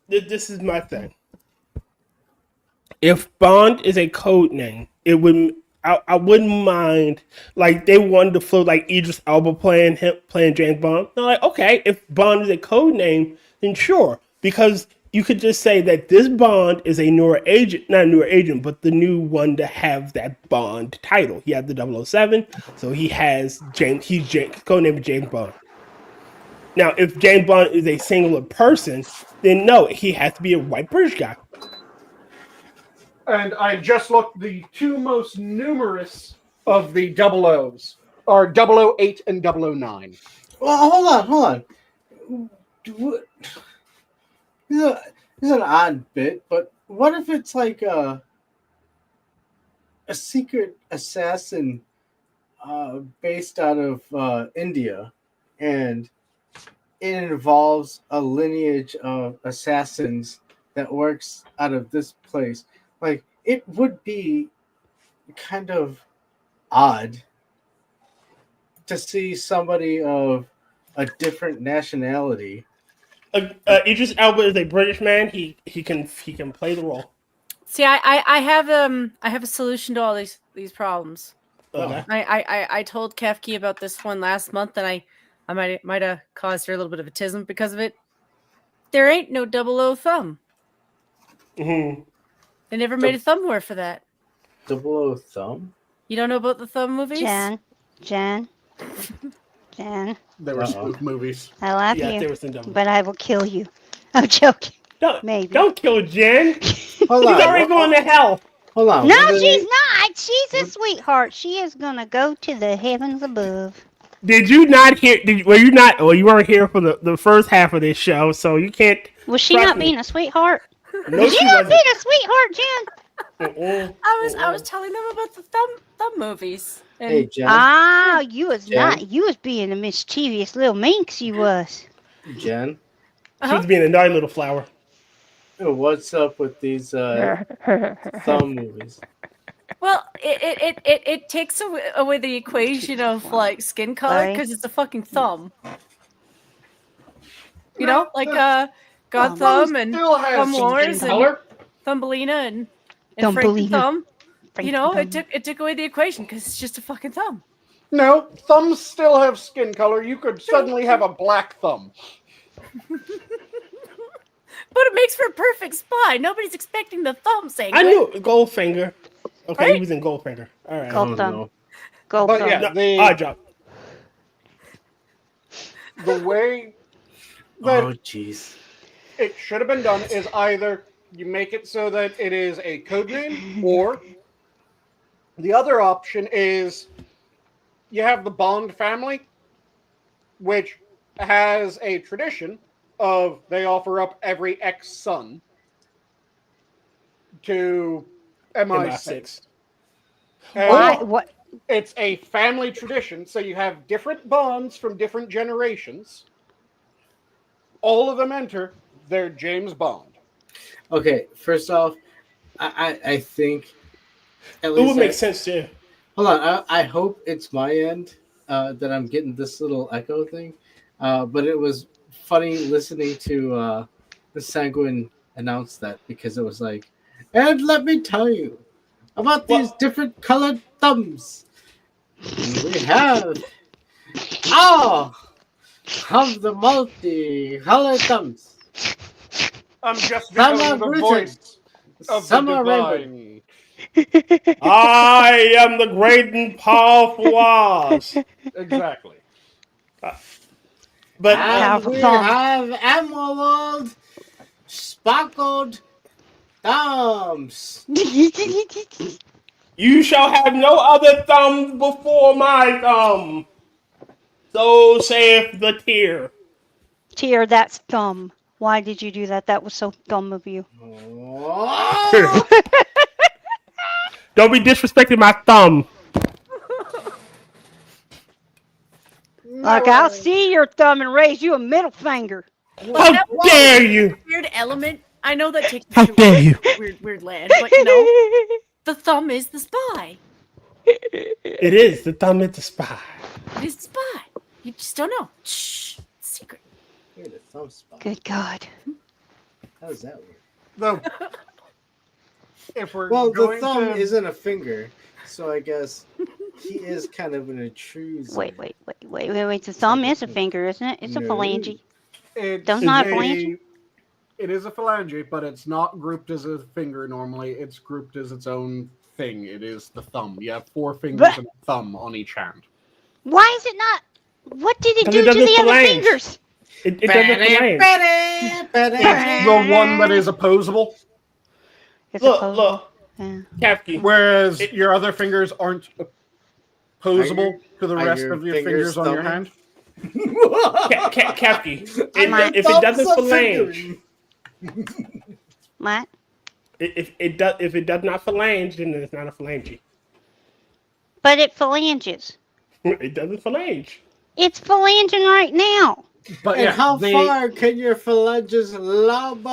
that this is my thing. If Bond is a code name, it wouldn't. I wouldn't mind. Like they wanted to float like Idris Elba playing James Bond. They're like, okay, if Bond is a code name, then sure, because you could just say that this Bond is a newer agent, not a newer agent, but the new one to have that Bond title. He had the 007, so he has James. He's codenamed James Bond. Now, if James Bond is a singular person, then no, he has to be a white British guy. And I just looked, the 2 most numerous of the 00s are 008 and 009. Well, hold on. This is an odd bit, but what if it's like a secret assassin based out of India, and it involves a lineage of assassins that works out of this place? Like, it would be kind of odd to see somebody of a different nationality. Idris Elba is a British man. He can play the role. See, I have a solution to all these problems. Okay. I told Kefki about this one last month, and I might have caused her a little bit of a tism because of it. There ain't no 00 thumb. Mm-hmm. They never made a thumbware for that. Double O thumb? You don't know about the thumb movies? Jen. They were spoof movies. I love Yeah, you, there was some dumb. but I will kill you. I'm joking. Don't kill Jen. She's Hold on. already going to hell. Hold on. No, what are she's they- not. She's a sweetheart. She is gonna go to the heavens above. Did you not hear? Were you not? Well, you weren't here for the first half of this show, so you can't. Was she Trust not me. being a sweetheart? No, Was she she not wasn't. being a sweetheart, Jen? I was telling them about the thumb movies. And Hey, Jen. Ah, you was Jen? not. You was being a mischievous little minx. You was. Jen. She was being a naughty little flower. What's up with these thumb movies? well, it takes away the equation of like skin color Sorry. because it's a fucking thumb. You know, like God Thumb Thumb and still has Thumb some Wars skin and color. Thumbelina and Frank the Thumbelina. Thumb. Frank You know, the it took away the equation because it's just a fucking thumb. No, thumbs still have skin color. You could suddenly have a black thumb. But it makes for a perfect spy. Nobody's expecting the thumb saying. I knew Goldfinger. Okay, he Right? was in Goldfinger. All right. Gold Oh, thumb. no. Gold But thumb. yeah, No, the I dropped. the way that Oh, jeez. it should have been done is either you make it so that it is a code name, or the other option is you have the Bond family, which has a tradition of they offer up every ex-son to MI6. And Why? What? it's a family tradition, so you have different Bonds from different generations. All of them enter their James Bond. Okay, first off, I think at It least would make sense too. Hold on, I hope it's my end that I'm getting this little echo thing. But it was funny listening to the Sanguine announce that, because it was like, and let me tell you about these different colored thumbs. And we have all of the multi-colored thumbs. I'm just Some becoming are the Bruton, voice of some the are divine. I am the great and powerful Oz. Exactly. But And Powerful we thumb. have emerald sparkled thumbs. you shall have no other thumbs before my thumb. So saith the tear. Tear, that's thumb. Why did you do that? That was so dumb of you. Oh! Don't be disrespecting my thumb. Like, I'll see your thumb and raise you a middle finger. How dare you? Weird element. I know that takes How you to dare you? weird land, but you know, the thumb is the spy. It is the thumb is the spy. It is the spy. You just don't know. Shh. Secret. You're the thumb spot. Good God. How does that work? Though, if we're Well, the going thumb to, isn't a finger, so I guess he is kind of an intrusive. Wait. The thumb is a finger, isn't it? It's a No. phalange. it's Doesn't it have a phalange? it is a phalange, but it's not grouped as a finger normally. It's grouped as its own thing. It is the thumb. You have 4 fingers But- and a thumb on each hand. Why is it not? What did it 'Cause do it to the doesn't other phalange. fingers? It doesn't flange. It's the one that is opposable, It's Look, opposable. look, Yeah. Kefki. whereas your other fingers aren't opposable to the are rest your of your fingers fingers on your thumbing? hand. Kefki. My If it doesn't phalange, What? if it does not phalange, then it's not a phalange. But it phalanges. It doesn't phalange. It's phalanging right now. But And yeah, how the, far can your phalanges lobe?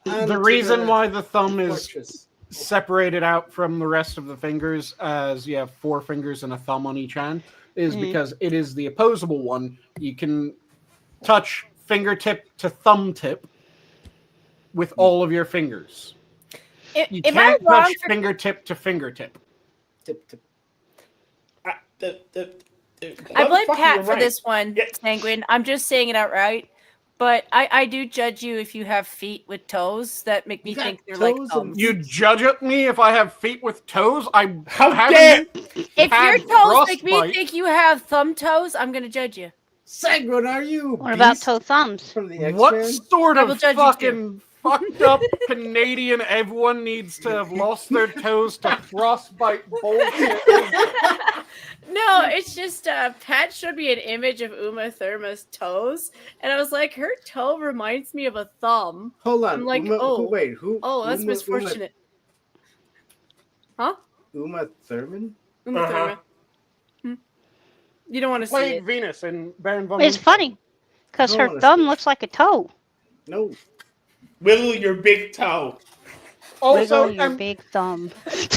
the reason why the thumb is fortress? separated out from the rest of the fingers, as you have 4 fingers and a thumb on each hand, is because it is the opposable one. You can touch fingertip to thumb tip with all of your fingers. You Am I can't wrong touch for fingertip to fingertip. Tip, tip. I blame Motherfucker, Pat you're for right. this one, Yeah. Sanguine. I'm just saying it outright. But I do judge you if you have feet with toes that make me You got think they're like toes and thumbs. You judge at me if I have feet with toes? I How haven't dare- If had your toes make me frostbite. think you have thumb toes, I'm gonna judge you. Sanguine, are you? What about Beast toe thumbs? from the What X-Men? sort I will of judge you fucking fucked up Canadian everyone needs to have lost their toes to frostbite bullshit? No, it's just Pat showed me an image of Uma Thurman's toes, and I was like, her toe reminds me of a thumb. Hold on. I'm like, Uma, oh, who? oh, that's misfortunate. Huh? Uma Thurman? Uma Uh-huh. Thurman. You don't want to see Played it. Venus in Baron von It's Munchausen. funny because I don't her wanna thumb see it. looks like a toe. No. Wiggle your big toe. Also, Wiggle your big thumb.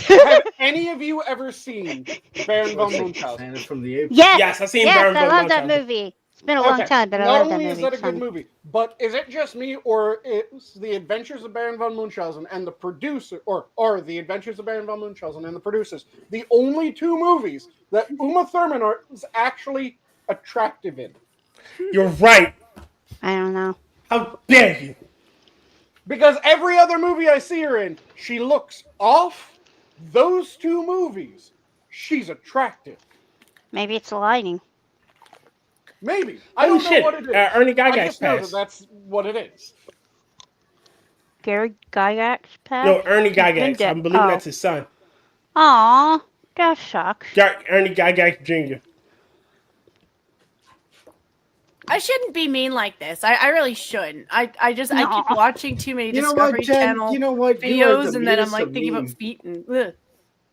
have any of you ever seen Baron von Munchausen? Planet from the Apes. Yes, Yes, I've seen yes, Baron I von love that Munchausen. movie. It's been a long time, but I love Not that only movie. is that a It's good funny. movie, but is it just me, or is The Adventures of Baron von Munchausen and the producer, or The Adventures of Baron von Munchausen and the producers, the only two movies that Uma Thurman is actually attractive in? You're right. I don't know. How dare you? Because every other movie I see her in, she looks off. Those two movies, she's attractive. Maybe it's the lighting. Maybe. I don't know shit. what it is. Ernie I Gygax just know that passed. that's what it is. Gary Gygax passed? No, Ernie He's been Gygax. dead. I'm believing Oh. that's his son. Aw, that sucks. Ernie Gygax Jr. I shouldn't be mean like this. I really shouldn't. I keep No. watching too many You know what, Discovery Jen? Channel You know what? You are videos, the and then I'm meanest like of thinking about mean. feet and. Ugh.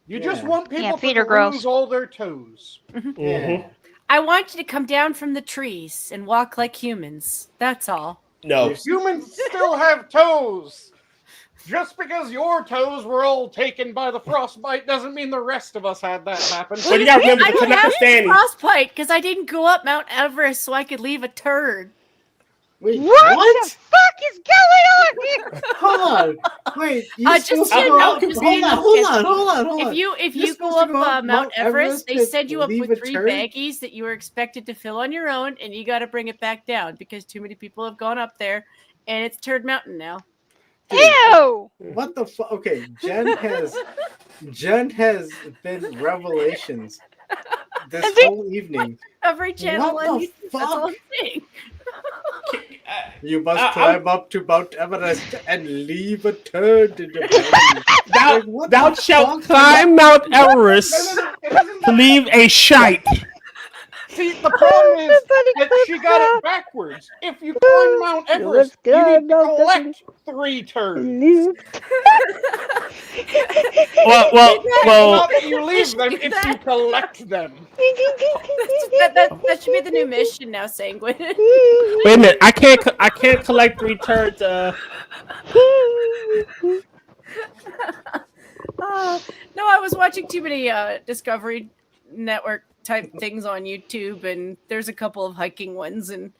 You just Yeah. want people Yeah, to feet are gross. lose all their toes. Yeah. I want you to come down from the trees and walk like humans. That's all. No. Humans still have toes. Just because your toes were all taken by the frostbite doesn't mean the rest of us had that happen. But you gotta remember I the don't have collective standing. frostbite because I didn't go up Mount Everest so I could leave a turd. Wait, What the fuck is going on here? Hold on. Wait, you Just supposed so to you go know, up? just so Hold you know, on, hold kids. on, hold on, hold on. If you You're go supposed up to go up Mount Everest, they and send you up leave with a 3 turd? baggies that you were expected to fill on your own, and you got to bring it back down because too many people have gone up there, and it's Turd Mountain now. Ew! What the fuck? Okay, Jen has been revelations this whole evening. Every channel What on the YouTube, that's all fuck? I'm saying. You must I'm- climb up to Mount Everest and leave a turd in the belly. Thou, Like, what thou the shalt fuck? climb Mount Everest to leave a shite. See, the problem is that she got it backwards. If you climb Mount Everest, you need to collect 3 turds. Well, Not that you leave them, it's you collect them. that should be the new mission now, Sanguine. wait a minute. I can't collect 3 turds. No, I was watching too many Discovery Network type things on YouTube, and there's a couple of hiking ones, and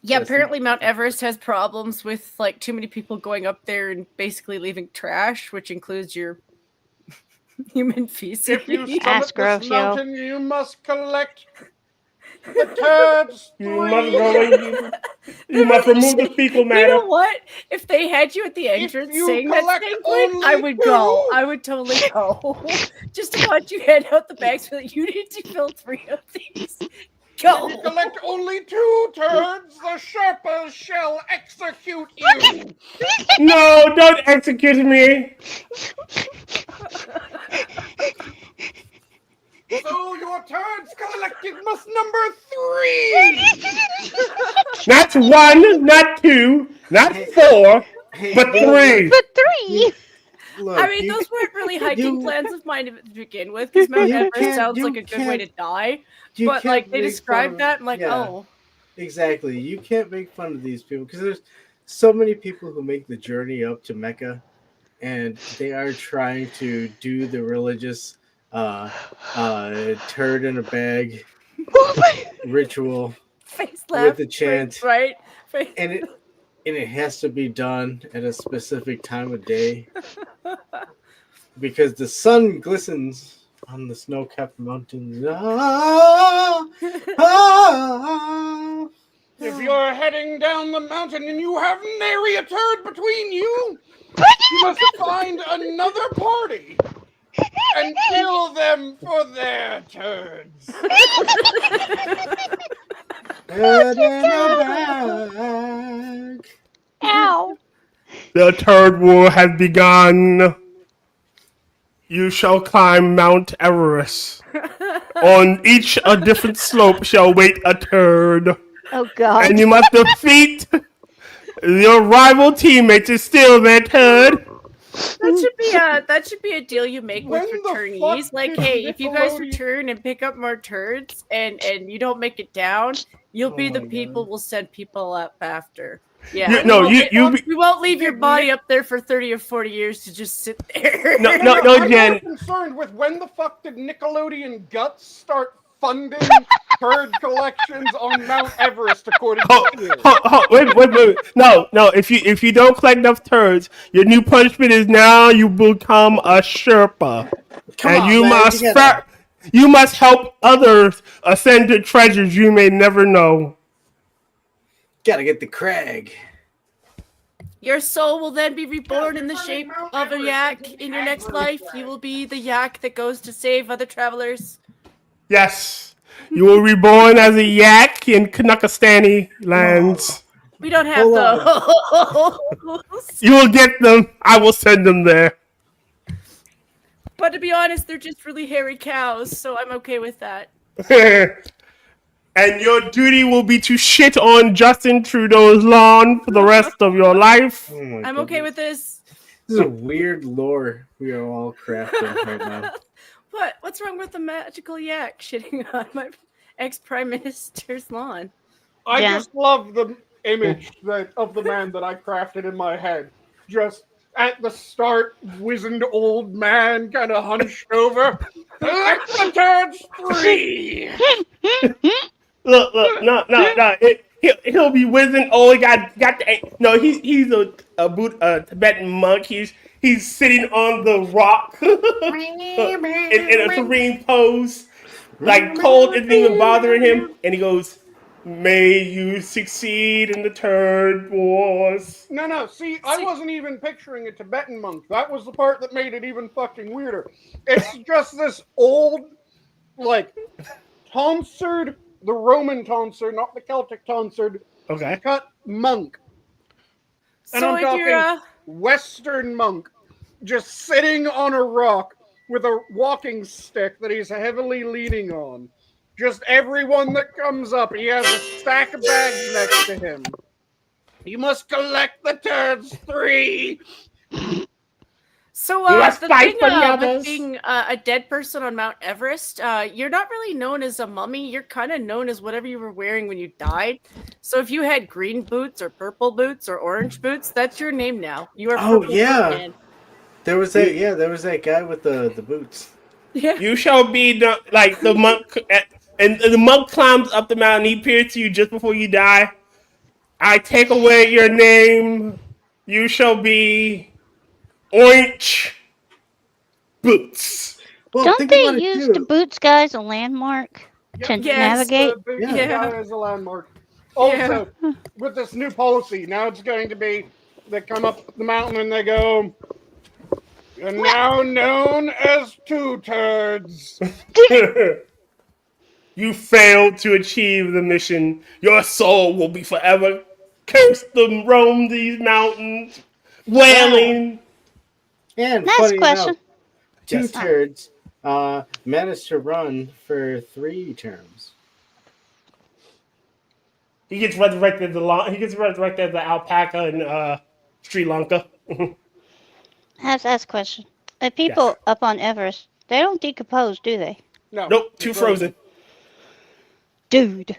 yeah, apparently Mount Everest has problems with like too many people going up there and basically leaving trash, which includes your human feces. If you Ass summit gross, this yo. mountain, you must collect the turds. You must remove the fecal You matter. know what? If they had you at the entrance you saying that collect thing, only I would go. 2. I would totally go. Just to watch you hand out the bags so that you need to fill 3 of these. If Go. you collect only 2 turds, the Sherpas shall execute you. No, don't execute me. So your turds collected must number 3. Not 1, not 2, not 4, Hey, but 3. But 3! Look, I mean, you- those weren't really hiking you- plans of mine to begin with, because Mount You Everest can't- sounds you like a good way to can't- die. you But can't like they make described fun of- that, I'm like, yeah. oh, Exactly. You can't make fun of these people because there's so many people who make the journey up to Mecca and they are trying to do the religious turd in a bag ritual face with laugh, the chant. right? And it has to be done at a specific time of day because the sun glistens on the snow-capped mountains. If you're heading down the mountain and you have nary a turd between you, you must find another party and kill them for their turds. Head in a bag. Ow. The turd war has begun. You shall climb Mount Everest. On each a different slope shall wait a turd. Oh God. And you must defeat your rival teammates to steal their turd. That should be a deal you make with When the returnees. fuck Like, did hey, if you guys Nickelodeon- return and pick up more turds and you don't make it down, you'll be the my people God. we'll send people up after. Yeah. We won't leave your body up there for 30 or 40 years to just sit there. No, I'm Jen. more concerned with when the fuck did Nickelodeon Guts start funding turd collections on Mount Everest, according to you? Wait. No. If you don't collect enough turds, your new punishment is now you become a Sherpa, Come and on, you man, must you must help others ascend to treasures you may never know. gotta get the crag. Your soul will then be reborn in the shape of a yak. In your next life, you will be the yak that goes to save other travelers. Yes, you will be reborn as a yak in Kanakastani lands. We don't have Hold those. You will get them. I will send them there. But to be honest, they're just really hairy cows, so I'm okay with that. And your duty will be to shit on Justin Trudeau's lawn for the rest of your life. Oh my I'm okay goodness. with this. This is a weird lore we are all crafting right now. What? What's wrong with the magical yak shitting on my ex-prime minister's lawn? I Yeah. just love the image of the man that I crafted in my head. Just at the start, wizened old man, kind of hunched over. Let the turds free! Look, no. He'll be wizened. Oh, he got the. No, he's a Tibetan monk. He's sitting on the rock in a serene pose, like cold isn't even bothering him, and he goes, "May you succeed in the turd wars." No, see, I wasn't even picturing a Tibetan monk. That was the part that made it even fucking weirder. It's just this old, like, tonsured, the Roman tonsured, not the Celtic tonsured, Okay. cut monk. And So I'm if talking you're Western monk, just sitting on a rock with a walking stick that he's heavily leaning on. Just everyone that comes up, he has a stack of bags next to him. You must collect the turds 3. So must the fight thing for the with others. being a dead person on Mount Everest, you're not really known as a mummy. You're kind of known as whatever you were wearing when you died. So if you had green boots or purple boots or orange boots, that's your name now. You are. Oh, Purple yeah. Boot Man. There was that guy with the boots. Yeah. You shall be the monk, and the monk climbs up the mountain. He appears to you just before you die. I take away your name. You shall be Orange Boots. Well, Don't think they about it, use too. the boots guy as a landmark to Yes, navigate? The boot Yeah. guy is a landmark. Also, with this new policy, now it's going to be they come up the mountain and they go, "You're now known as Two Turds." You failed to achieve the mission. Your soul will be forever cursed to roam these mountains, wailing. And Nice funny question. enough, Two Yes. Turds managed to run for 3 terms. He gets resurrected as the alpaca in Sri Lanka. I have to ask a question. The people Yes. up on Everest, they don't decompose, do they? No, Nope, too frozen. Dude.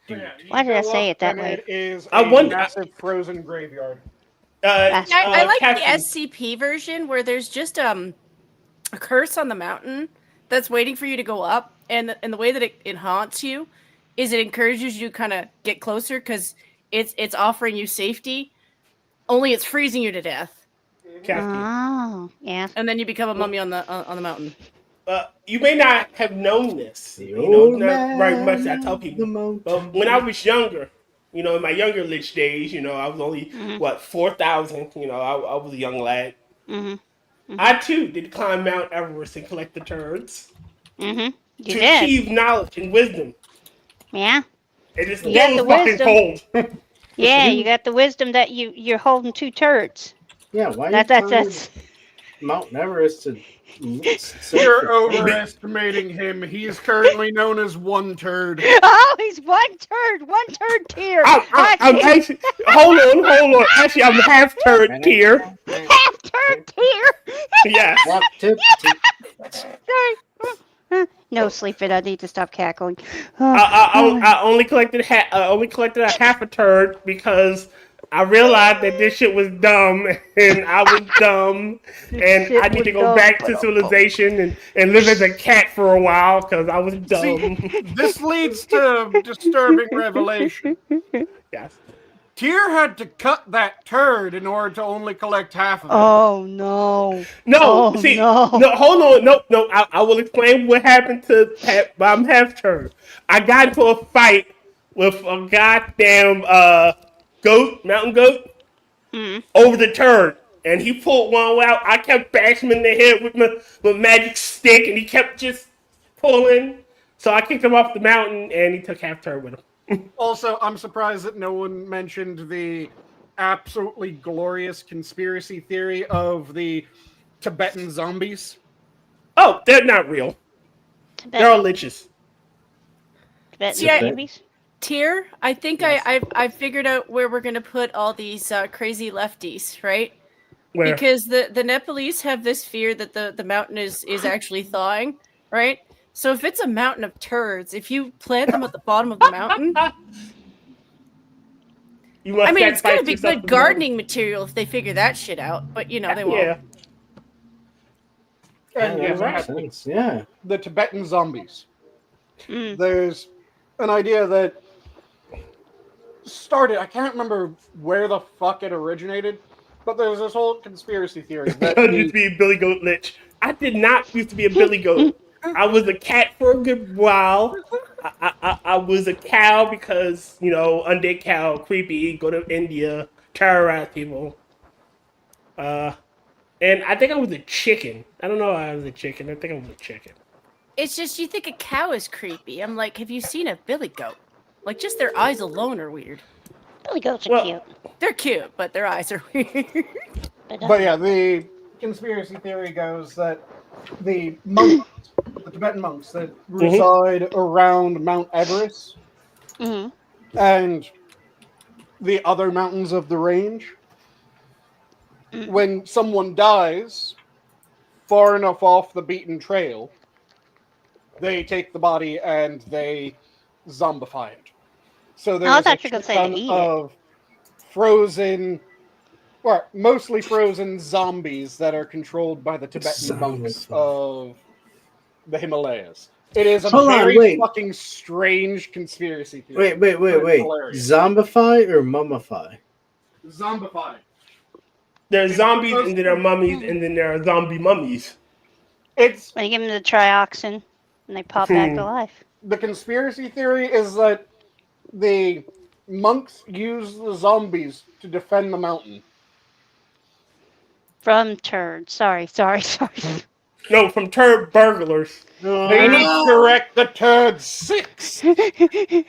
Yeah, you Why did I go say up it that and way? It is I a wonder- massive frozen graveyard. I like Kefki. the SCP version where there's just a curse on the mountain that's waiting for you to go up, and the way that it haunts you is it encourages you to kind of get closer because it's offering you safety, only it's freezing you to death, Kefki. Oh, yeah. and then you become a mummy on the mountain. you may not have known this. The You know, old not very man much I tell of the people. mountain. But when I was younger, you know, in my younger lich days, you know, I was only, 4,000. You know, I was a young lad. I too did climb Mount Everest and collect the turds You to did. achieve knowledge and wisdom. Yeah. It is You got still the fucking wisdom. cold. Yeah, you got the wisdom that you're holding 2 turds. Yeah, why That's Mount Everest to You're overestimating him. He's currently known as One Turd. Oh, he's 1 turd tier. I'm actually, hold on. Actually, I'm half turd tier. half turd tier. Yeah. Sorry. No, sleep it. I need to stop cackling. I only collected a half a turd because I realized that this shit was dumb and I was dumb and I need to go back to civilization and live as a cat for a while because I was dumb. This leads to disturbing revelation. Yes. Tyr had to cut that turd in order to only collect half of it. Oh no. No, hold on. No, I will explain what happened to I'm half turd. I got into a fight with a goddamn mountain goat, over the turd. And he pulled one out. I kept bashing him in the head with my magic stick, and he kept just pulling. So I kicked him off the mountain, and he took half turd with him. Also, I'm surprised that no one mentioned the absolutely glorious conspiracy theory of the Tibetan zombies. Oh, they're not real. They're all liches. Tyr, I think I figured out where we're gonna put all these crazy lefties, right? Where? Because the Nepalese have this fear that the mountain is actually thawing, right? So if it's a mountain of turds, if you plant them at the bottom of the mountain, I mean, it's gonna be good gardening material if they figure that shit out. But you know they won't. Yeah. And Yeah. The Tibetan zombies. There's an idea that started, I can't remember where the fuck it originated, but there's this whole conspiracy theory that I used to be a Billy Goat Lich. I did not used to be a Billy Goat. I was a cat for a good while. I was a cow because, you know, undead cow, creepy, go to India, terrorize people. And I think I was a chicken. I don't know why I was a chicken. I think I was a chicken. It's just you think a cow is creepy. I'm like, have you seen a billy goat? Like, just their eyes alone are weird. Billy goats are cute. They're cute, but their eyes are weird. But yeah, the conspiracy theory goes that the monks, the Tibetan monks that reside around Mount Everest and the other mountains of the range, when someone dies far enough off the beaten trail, they take the body and they zombify it. So there's a ton of frozen, or mostly frozen zombies that are controlled by the Tibetan monks of the Himalayas. It is a very fucking strange conspiracy theory. Wait. Zombify or mummify? Zombify. There are zombies, and then there are mummies, and then there are zombie mummies. It's when you give them the trioxin, and they pop back to life. The conspiracy theory is that the monks use the zombies to defend the mountain. From turds. Sorry. No, from turd burglars. They need to correct the turd 6. They're there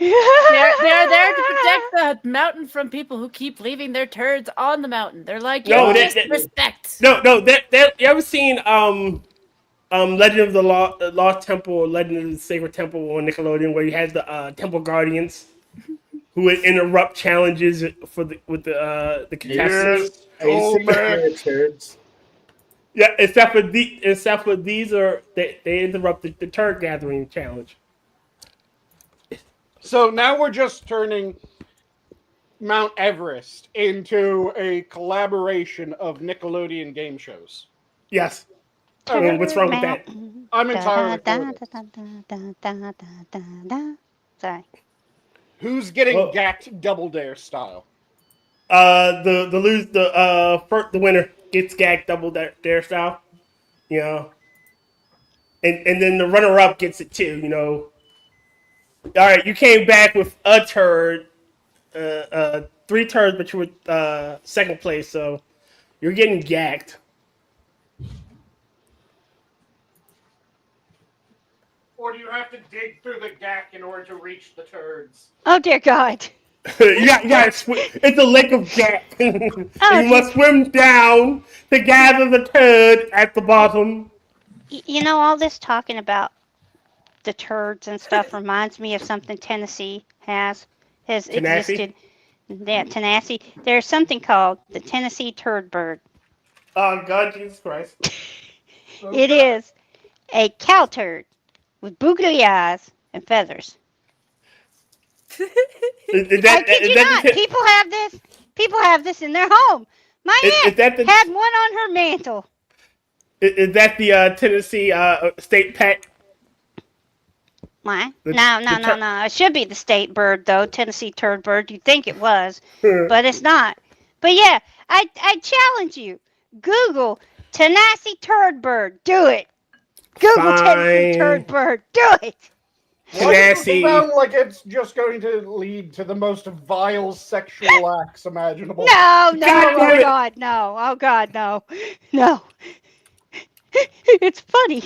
to protect the mountain from people who keep leaving their turds on the mountain. They're like, disrespect. No. You ever seen Legend of the Lost Temple or Legend of the Sacred Temple on Nickelodeon, where you had the Temple Guardians who would interrupt challenges with the contestants? Turds. Yeah, except for these they interrupted the turd gathering challenge. So now we're just turning Mount Everest into a collaboration of Nickelodeon game shows. Yes. Okay. What's wrong with that? I'm entirely Sorry. Who's getting gacked Double Dare style? The winner gets gacked Double Dare style. You know. and then the runner-up gets it too. You know. All right, you came back with a turd, 3 turds, but you were second place, so you're getting gagged. Or do you have to dig through the gack in order to reach the turds? Oh dear God. you got it's a lake of gack. Oh, You must swim down to gather the turd at the bottom. You know, all this talking about the turds and stuff reminds me of something Tennessee has existed. Yeah, Tennessee. There's something called the Tennessee turd bird. Oh God, Jesus Christ! It is a cow turd with boogly eyes and feathers. I kid you not. People have this. People have this in their home. My aunt had one on her mantle. Is that the Tennessee state pet? Why? No. It should be the state bird, though. Tennessee turd bird. You'd think it was, but it's not. But yeah, I challenge you. Google Tennessee turd bird. Do it. Google Tennessee turd bird. Do it. Why does it sound like it's just going to lead to the most vile sexual acts imaginable? No. Oh God, no. Oh God, no. No. It's funny.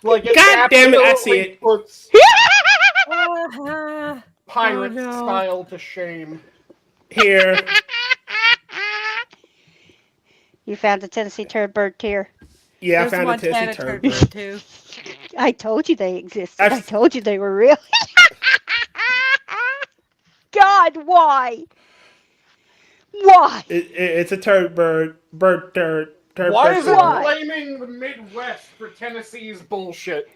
Like it God damn it, I see it. Puts pirate style to shame. Here. You found the Tennessee turd bird tier. Yeah, I found a Tennessee turd bird too. I told you they existed. I told you they were real. God, why? Why? It's a turd bird. Turd. Why is it blaming the Midwest for Tennessee's bullshit?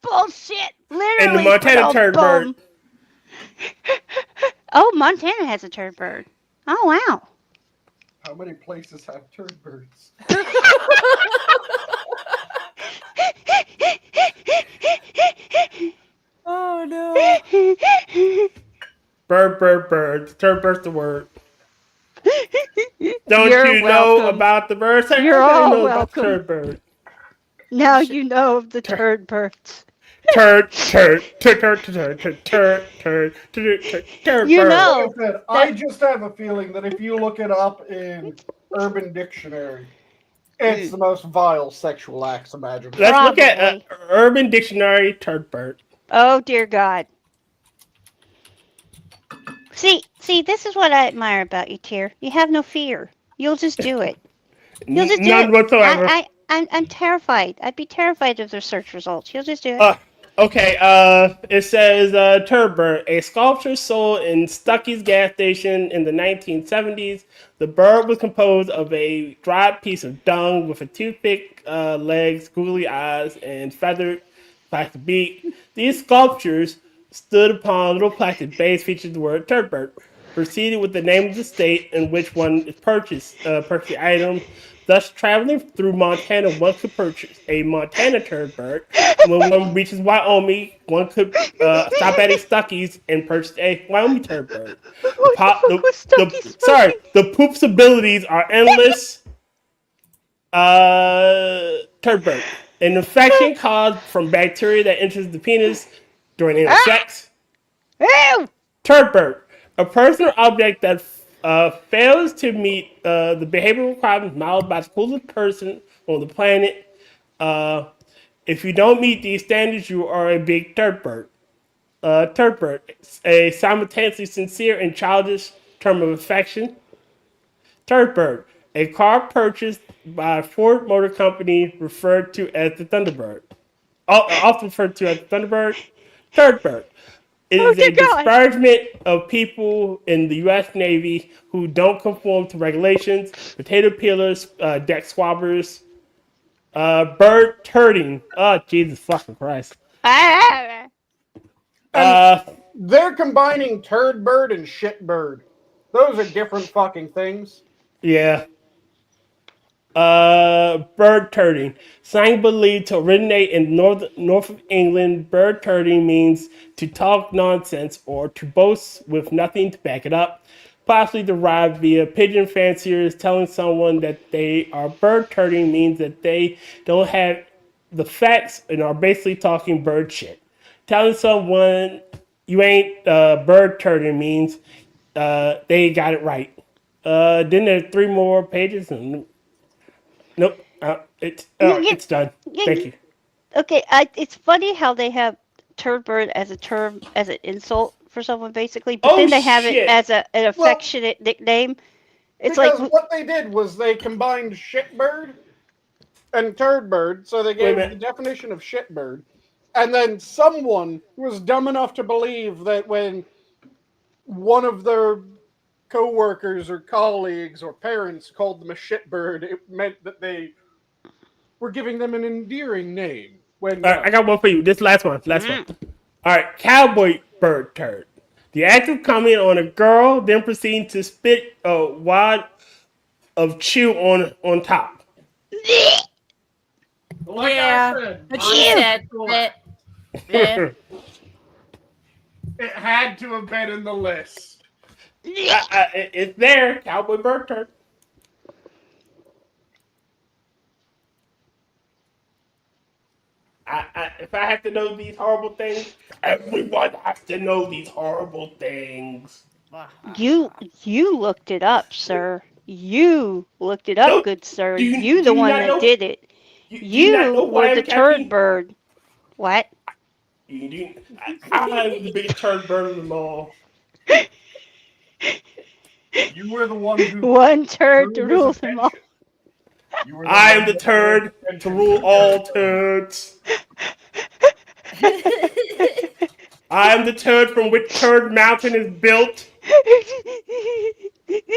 Bullshit. Literally. And the Montana turd bird. Oh, Montana has a turd bird. Oh, wow. How many places have turd birds? Oh, no. Bird. Turd bird's the word. Don't you know about the birds? You're all welcome. About the turd bird. Now you know of the turd birds. Turd. You know. Like I said, I just have a feeling that if you look it up in Urban Dictionary, it's the most vile sexual acts imaginable. Let's look at Urban Dictionary turd bird. Oh dear God. See, this is what I admire about you, Tyr. You have no fear. You'll just do it. You'll just do None whatsoever. I'm terrified. I'd be terrified of their search results. You'll just do it. Okay, it says turd bird, a sculpture sold in Stuckey's gas station in the 1970s. The bird was composed of a dried piece of dung with a toothpick legs, googly eyes, and feathered plastic beak. These sculptures stood upon a little plastic base featuring the word turd bird. Proceeded with the name of the state in which one is purchased the item. Thus, traveling through Montana, one could purchase a Montana turd bird. When one reaches Wyoming, one could stop at a Stuckey's and purchase a Wyoming turd bird. The poop's abilities are endless. Turd bird. An infection caused from bacteria that enters the penis during anal sex. Turd bird. A person or object that fails to meet the behavioral requirements modeled by the coolest person on the planet. If you don't meet these standards, you are a big turd bird. Turd bird. A simultaneously sincere and childish term of affection. Turd bird. A car purchased by Ford Motor Company referred to as the Thunderbird. Often referred to as the Thunderbird. Turd bird. It is a disparagement of people in the U.S. Navy who don't conform to regulations, potato peelers, deck swabbers, bird turding. Oh, Jesus fucking Christ. They're combining turd bird and shit bird. Those are different fucking things. Yeah. Bird turding. Slang believed to originate in north of England. Bird turding means to talk nonsense or to boast with nothing to back it up. Possibly derived via pigeon fanciers. Telling someone that they are bird turding means that they don't have the facts and are basically talking bird shit. Telling someone you ain't bird turding means they got it right. Then there's 3 more pages and nope, it's done. Thank you. Okay, it's funny how they have turd bird as a term, as an insult for someone, basically, but then they have it as an affectionate nickname. It's because like what they did was they combined shitbird and turdbird, so they gave the definition of shitbird, and then someone was dumb enough to believe that when one of their co-workers or colleagues or parents called them a shitbird, it meant that they were giving them an endearing name. When All right, I got one for you. This last one. All right, cowboy bird turd. The act of coming on a girl, then proceeding to spit a wad of chew on top. like Yeah, I said, but she said it. it had to have been in the list. It's there, cowboy bird turd. If I have to know these horrible things, everyone has to know these horrible things. you looked it up, sir. You looked it up, No, good sir. do You do the you one not that know- did it. Do you not know You why were I'm the Captain? turd bird. What? I'm the biggest turd bird of them all. You were the one who One turd to drew his rule them all. attention. You were I one am the that turd drew to attention rule the all turd. turds. I am the turd from which Turd Mountain is built.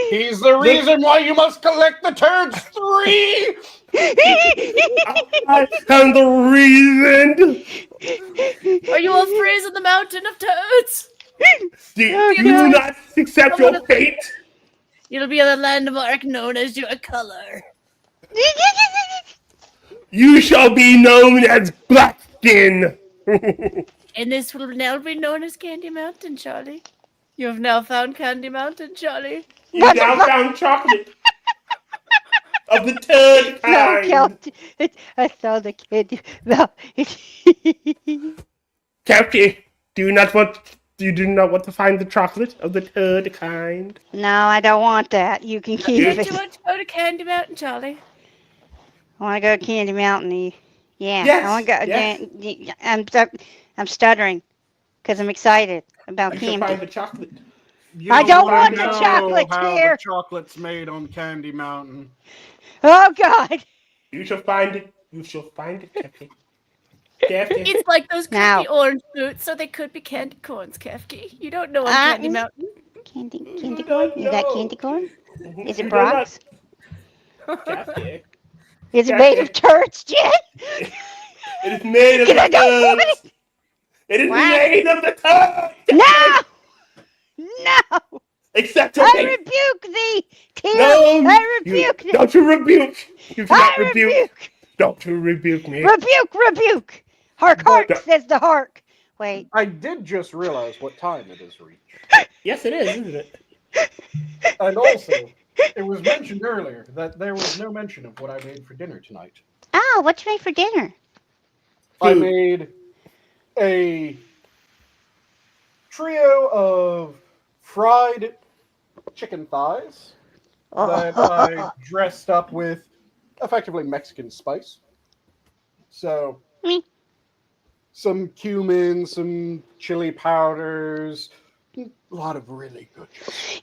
He's the reason why you must collect the turds 3! I am the reason. Are you afraid of the mountain of toads? Do you not accept your fate? You'll be on the landmark known as your color. You shall be known as Blackskin. And this will now be known as Candy Mountain, Charlie. You have now found Candy Mountain, Charlie. You now found chocolate of the turd No, kind. I saw the kid. Kefki, do you do not want to find the chocolate of the turd kind? No, I don't want that. You can keep Don't it. you want to go to Candy Mountain, Charlie? I want to go to Candy Mountain. Yeah, Yes, I want to go. yes. I'm stuttering because I'm excited about You shall find candy. the chocolate. You I don't want know the chocolate how here. the chocolate's made on Candy Mountain. Oh God! You shall find it. You shall find it, Kefki. Kefki. It's like those could Now. be orange boots, so they could be candy corns, Kefki. You don't know on Candy Mountain. Candy do corn? not You got know. candy corn? Is You it do not- Brock's? Kefki. Is it made of turds, Jen? It is made of Can the I go for turds. It is What? made of the turds. No! No! Accept your I fate. rebuke thee, Tia! No, I rebuke thee! don't you rebuke. You do I not rebuke. rebuke! Don't you rebuke me. Rebuke! Hark, hark, says the hark. Wait. I did just realize what time it is reached. Yes, it is, isn't it? And also, it was mentioned earlier that there was no mention of what I made for dinner tonight. Oh, what you made for dinner? I Food. made a trio of fried chicken thighs that I dressed up with effectively Mexican spice. So, Me. some cumin, some chili powders, a lot of really good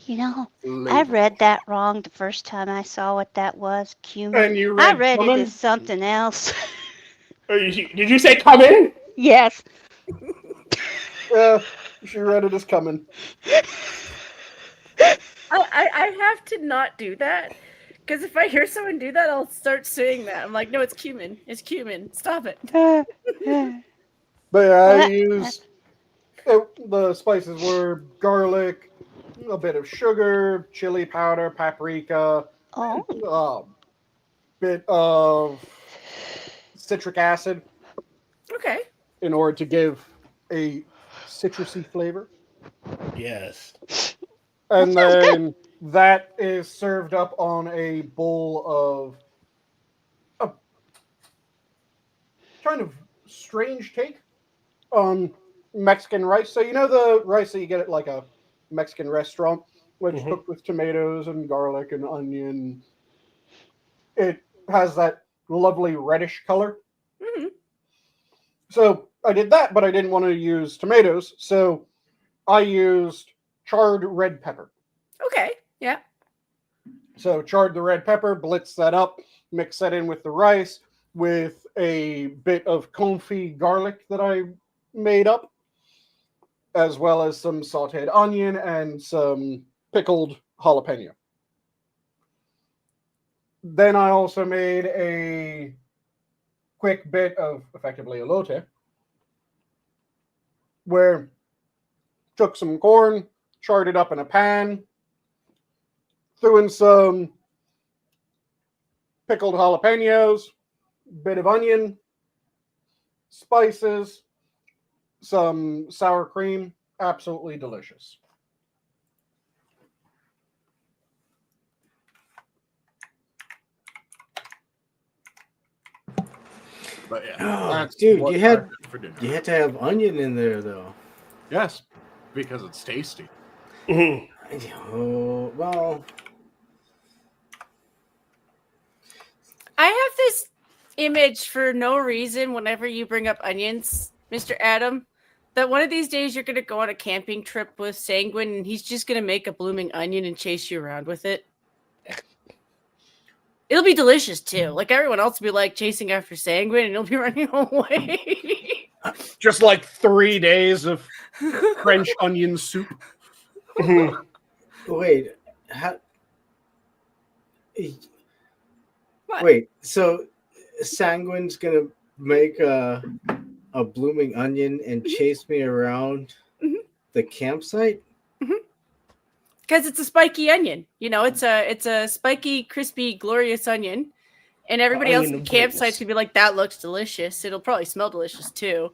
You know, flavor. I read that wrong the first time I saw what that was. Cumin. And you I read read cumin? it as something else. Did you say come in? Yes. Yeah, she read it as coming. I have to not do that. Because if I hear someone do that, I'll start saying that. I'm like, no, it's cumin. It's cumin. Stop it. But yeah, Well, I used the spices were garlic, a bit of sugar, chili powder, paprika, Oh. bit of citric acid Okay. in order to give a citrusy flavor. Yes. And That sounds then that is served up on a bowl of kind of strange take on Mexican rice. So you know the rice that you get at like a Mexican restaurant, which cooked with tomatoes and garlic and onion. It has that lovely reddish color. Mhm. So I did that, but I didn't want to use tomatoes, so I used charred red pepper. Okay. Yeah. So charred the red pepper, blitz that up, mix that in with the rice with a bit of confit garlic that I made up, as well as some sauteed onion and some pickled jalapeno. Then I also made a quick bit of effectively elote, where took some corn, charred it up in a pan, threw in some pickled jalapenos, bit of onion, spices, some sour cream. Absolutely delicious. But yeah, Oh, that's dude, what you I had for dinner. to have onion in there though. Yes, because it's tasty. Oh, well, I have this image for no reason whenever you bring up onions, Mr. Adam, that one of these days you're going to go on a camping trip with Sanguine and he's just going to make a blooming onion and chase you around with it. It'll be delicious too. Like everyone else will be like chasing after Sanguine and he'll be running away. Just like 3 days of French onion soup. wait, how, What? wait, so Sanguine's gonna make a blooming onion and chase me around the campsite? Because it's a spiky onion. You know, it's a spiky, crispy, glorious onion. And everybody else in campsites could be like, that looks delicious. It'll probably smell delicious too.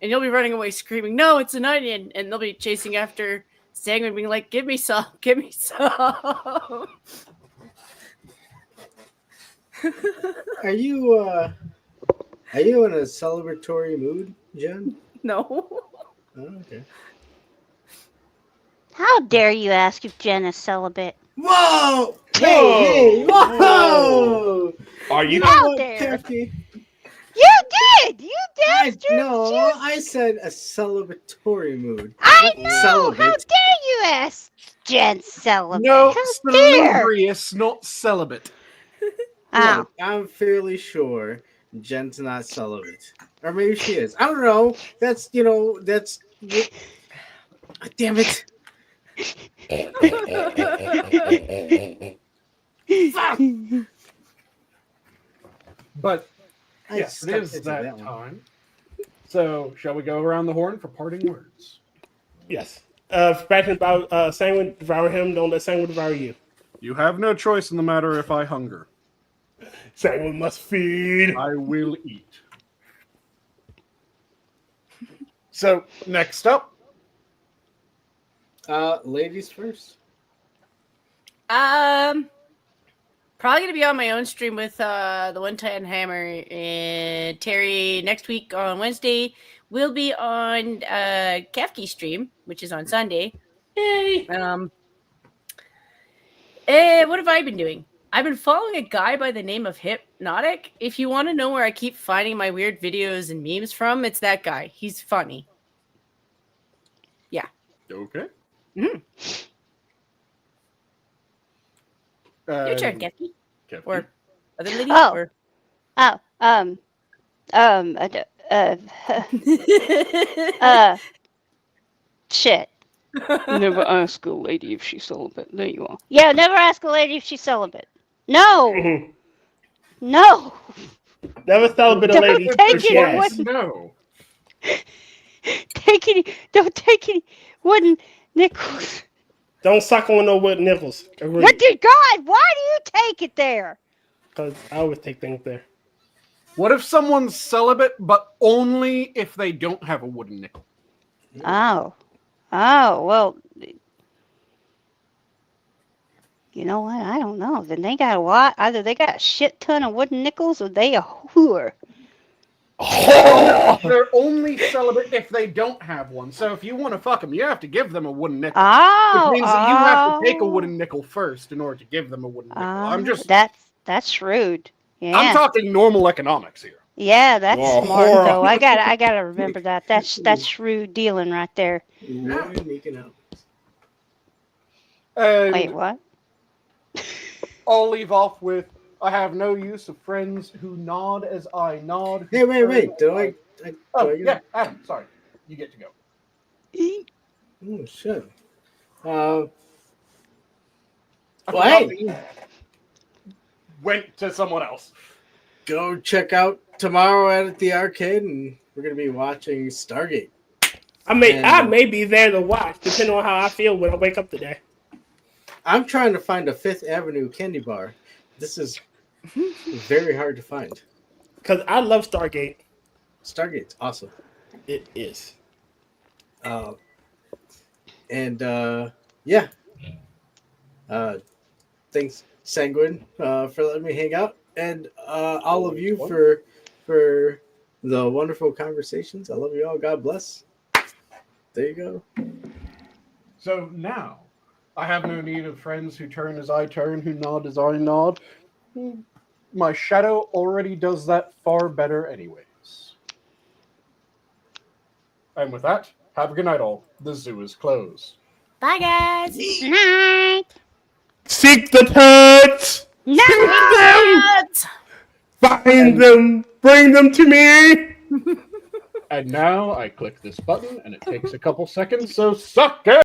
And you'll be running away screaming, no, it's an onion. And they'll be chasing after Sanguine being like, give me some, give me some. Are you in a celebratory mood, Jen? No. Oh, okay. How dare you ask if Jen is celibate? Whoa! Hey! Whoa! Are you? How dare? Kefki? You did! You did! No, I said a celebratory mood. I Not know! celibate. How dare you ask Jen celibate? No, How dare! salubrious, not celibate. Oh. Look, I'm fairly sure Jen's not celibate. Or maybe she is. I don't know. That's. Damn it. But I yes, it stepped is into that one. time. So, shall we go around the horn for parting words? Yes. Back about Sanguine, devour him. Don't let Sanguine devour you. You have no choice in the matter if I hunger. Sanguine must feed. I will eat. So, next up. Ladies first. Probably gonna be on my own stream with the One Time Hammer and Terry next week on Wednesday. We'll be on Kefki stream, which is on Sunday. Yay! What have I been doing? I've been following a guy by the name of Hypnotic. If you want to know where I keep finding my weird videos and memes from, it's that guy. He's funny. Yeah. Okay. Mm-hmm. Your turn, Kefki. Or other lady? Oh. Or... Shit. Never ask a lady if she's celibate. There you are. Yeah, never ask a lady if she's celibate. No! No! Never celibate a lady. take if she it asks. No. Don't take any wooden nickels. Don't suck on no wood nipples. What dear God, why do you take it there? Because I always take things there. What if someone's celibate, but only if they don't have a wooden nickel? Oh, well, you know what? I don't know. Then they got a lot. Either they got a shit ton of wooden nickels or they a whore. They're only celibate if they don't have one. So if you want to fuck them, you have to give them a wooden nickel. Oh, Which means that you have to take a wooden nickel first in order to give them a wooden nickel. I'm just that's shrewd. Yeah. I'm talking normal economics here. Yeah, that's Oh, smart horror. though. I gotta remember that. That's shrewd dealing right there. And Wait, what? I'll leave off with I have no use of friends who nod as I nod. Hey, wait. Yeah, Adam, sorry. You get to go. Oh, shit. I Well, forgot hey. that you went to someone else. Go check out tomorrow at the arcade, and we're going to be watching Stargate. I may be there to watch, depending on how I feel when I wake up today. I'm trying to find a Fifth Avenue candy bar. This is very hard to find. Because I love Stargate. Stargate's awesome. It is. Yeah. Thanks, Sanguine, for letting me hang out, and all of you for the wonderful conversations. I love you all. God bless. There you go. So now, I have no need of friends who turn as I turn, who nod as I nod. My shadow already does that far better anyways. And with that, have a good night all. The zoo is closed. Bye, guys. Night. Seek the turds! No. Seek them! Find them! Bring them to me! And now I click this button, and it takes a couple seconds, so suck it!